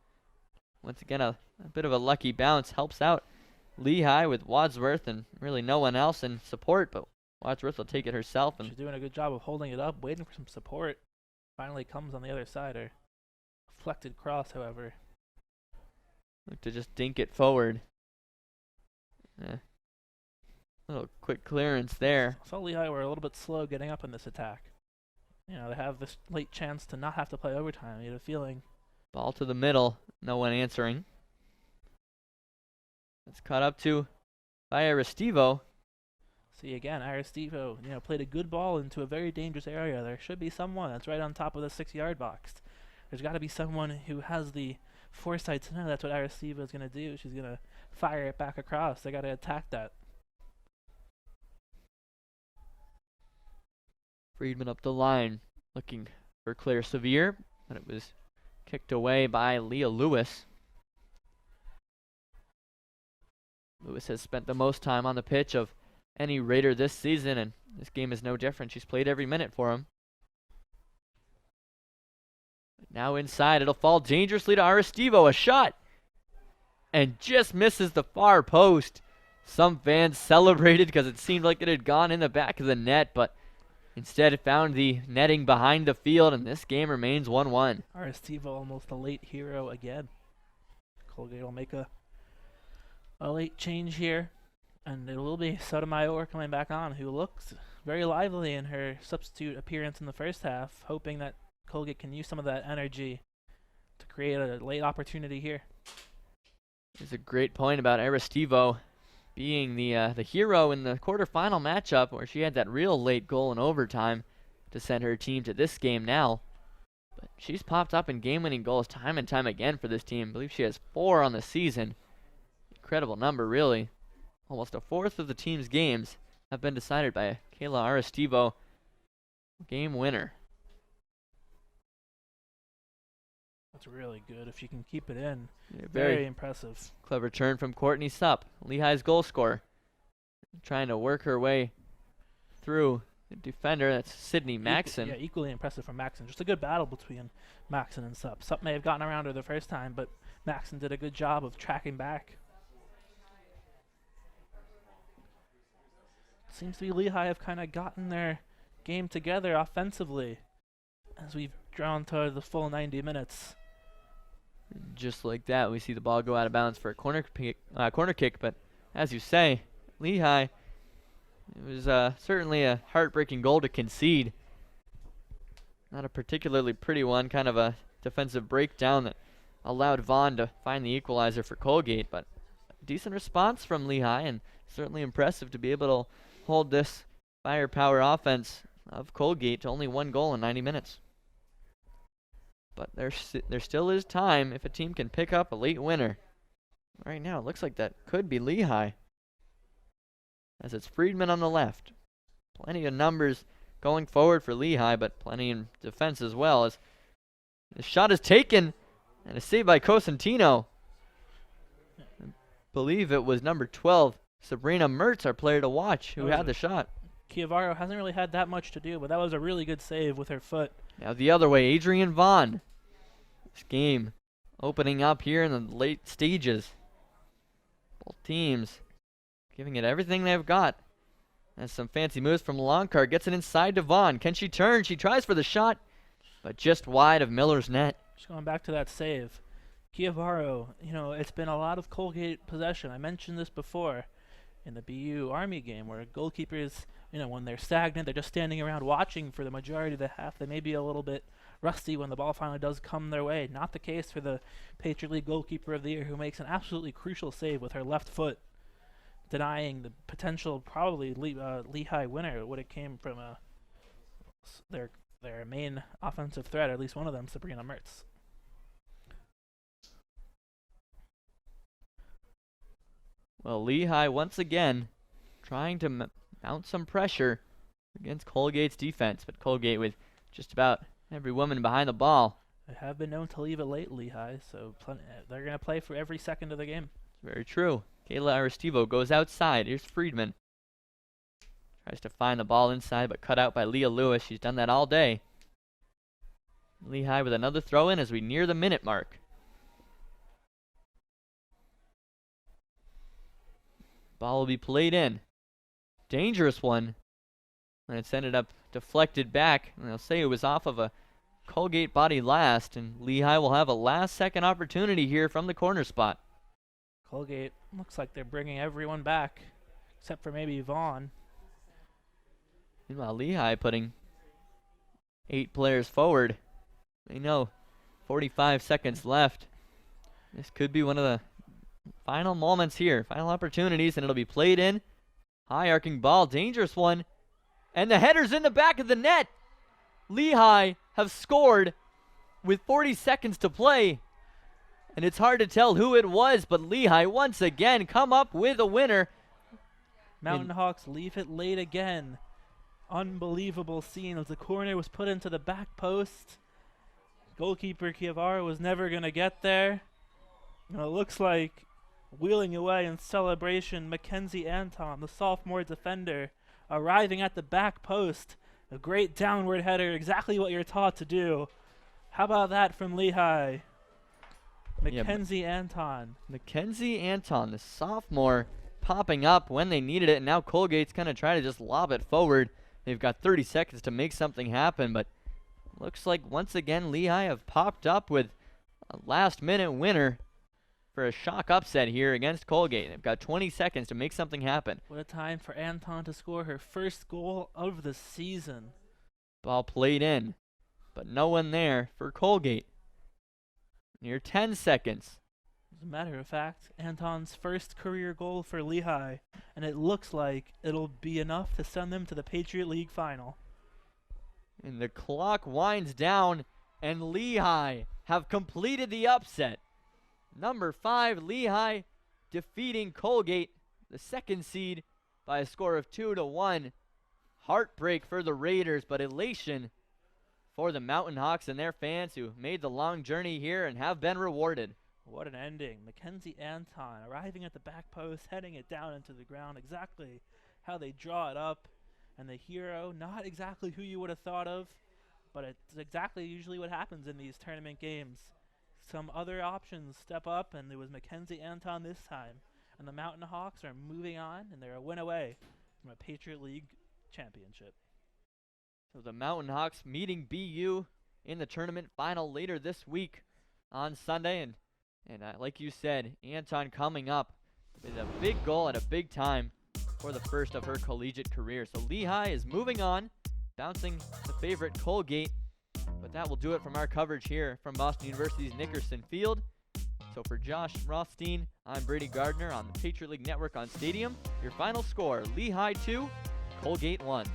Once again, a bit of a lucky bounce helps out Lehigh with Wadsworth and really no one else in support, but Wadsworth will take it herself. And she's doing a good job of holding it up, waiting for some support. Finally comes on the other side. Her deflected cross, however. Look to just dink it forward. Little quick clearance there. I saw Lehigh were a little bit slow getting up in this attack. You know, they have this late chance to not have to play overtime. You had a feeling. Ball to the middle. No one answering. It's caught up to by Aristivo. See again, Aristivo, you know, played a good ball into a very dangerous area. There should be someone that's right on top of the 6-yard box. There's got to be someone who has the foresight to know that's what Aristivo is going to do. She's going to fire it back across. They got to attack that. Friedman up the line, looking for Claire Sevier, but it was kicked away by Leah Lewis. Lewis has spent the most time on the pitch of any Raider this season, and this game is no different. She's played every minute for him. Now inside, it'll fall dangerously to Aristivo. A shot! And just misses the far post. Some fans celebrated because it seemed like it had gone in the back of the net, but instead it found the netting behind the field, and this game remains 1-1. Aristivo almost a late hero again. Colgate will make a late change here, and it will be Sotomayor coming back on, who looks very lively in her substitute appearance in the first half, hoping that Colgate can use some of that energy to create a late opportunity here. There's a great point about Aristivo being the hero in the quarterfinal matchup, where she had that real late goal in overtime to send her team to this game now. But she's popped up in game-winning goals time and time again for this team. I believe she has 4 on the season. Incredible number, really. Almost a fourth of the team's games have been decided by Kayla Aristivo. Game winner. That's really good. If you can keep it in, Yeah, very impressive. Clever turn from Courtney Supp, Lehigh's goal scorer. Trying to work her way through the defender. That's Sydney Maxon. Yeah, equally impressive from Maxon. Just a good battle between Maxon and Supp. Supp may have gotten around her the first time, but Maxon did a good job of tracking back. Seems to be Lehigh have kind of gotten their game together offensively as we've drawn to the full 90 minutes. Just like that, we see the ball go out of bounds for a corner kick. But as you say, Lehigh, it was certainly a heartbreaking goal to concede. Not a particularly pretty one, kind of a defensive breakdown that allowed Vaughn to find the equalizer for Colgate. But a decent response from Lehigh, and certainly impressive to be able to hold this firepower offense of Colgate to only 1 goal in 90 minutes. But there still is time if a team can pick up a late winner. Right now, it looks like that could be Lehigh, as it's Friedman on the left. Plenty of numbers going forward for Lehigh, but plenty in defense as well. As the shot is taken, and a save by Cosentino. I believe it was number 12, Sabrina Mertz, our player to watch, who had the shot. Chiavaro hasn't really had that much to do, but that was a really good save with her foot. Now the other way, Adrienne Vaughn. This game opening up here in the late stages. Both teams giving it everything they've got. That's some fancy moves from Longcart. Gets it inside to Vaughn. Can she turn? She tries for the shot, but just wide of Miller's net. Just going back to that save. Chiavaro, you know, it's been a lot of Colgate possession. I mentioned this before in the BU Army game, where goalkeepers, you know, when they're stagnant, they're just standing around watching for the majority of the half. They may be a little bit rusty when the ball finally does come their way. Not the case for the Patriot League Goalkeeper of the Year, who makes an absolutely crucial save with her left foot, denying the potential probably Lehigh winner would have came from their main offensive threat, or at least one of them, Sabrina Mertz. Well, Lehigh once again trying to mount some pressure against Colgate's defense, but Colgate with just about every woman behind the ball. They have been known to leave it late, Lehigh, so they're going to play for every second of the game. Very true. Kayla Aristivo goes outside. Here's Friedman. Tries to find the ball inside, but cut out by Leah Lewis. She's done that all day. Lehigh with another throw in as we near the minute mark. Ball will be played in. Dangerous one. And it's ended up deflected back. And they'll say it was off of a Colgate body last. And Lehigh will have a last-second opportunity here from the corner spot. Colgate looks like they're bringing everyone back, except for maybe Vaughn. Meanwhile, Lehigh putting 8 players forward. They know 45 seconds left. This could be one of the final moments here, final opportunities, and it'll be played in. High arcing ball, dangerous one. And the header's in the back of the net. Lehigh have scored with 40 seconds to play. And it's hard to tell who it was, but Lehigh once again come up with a winner. Mountain Hawks leave it late again. Unbelievable scene as the corner was put into the back post. Goalkeeper Chiavara was never going to get there. And it looks like wheeling away in celebration, Mackenzie Anton, the sophomore defender, arriving at the back post. A great downward header, exactly what you're taught to do. How about that from Lehigh? Mackenzie Anton. Mackenzie Anton, the sophomore, popping up when they needed it, and now Colgate's going to try to just lob it forward. They've got 30 seconds to make something happen, but looks like once again Lehigh have popped up with a last-minute winner for a shock upset here against Colgate. They've got 20 seconds to make something happen. What a time for Anton to score her first goal of the season. Ball played in, but no one there for Colgate. Near 10 seconds. As a matter of fact, Anton's first career goal for Lehigh, and it looks like it'll be enough to send them to the Patriot League final. And the clock winds down, and Lehigh have completed the upset. Number 5, Lehigh defeating Colgate, the second seed, by a score of 2-1. Heartbreak for the Raiders, but elation for the Mountain Hawks and their fans who made the long journey here and have been rewarded. What an ending. Mackenzie Anton arriving at the back post, heading it down into the ground, exactly how they draw it up. And the hero, not exactly who you would have thought of, but it's exactly usually what happens in these tournament games. Some other options step up, and it was Mackenzie Anton this time. And the Mountain Hawks are moving on, and they're a win away from a Patriot League championship. So the Mountain Hawks meeting BU in the tournament final later this week on Sunday. And like you said, Anton coming up with a big goal at a big time for the first of her collegiate career. So Lehigh is moving on, bouncing the favorite Colgate. But that will do it from our coverage here from Boston University's Nickerson Field. So for Josh Rothstein, I'm Brady Gardner on the Patriot League Network on Stadium. Your final score, Lehigh 2, Colgate 1.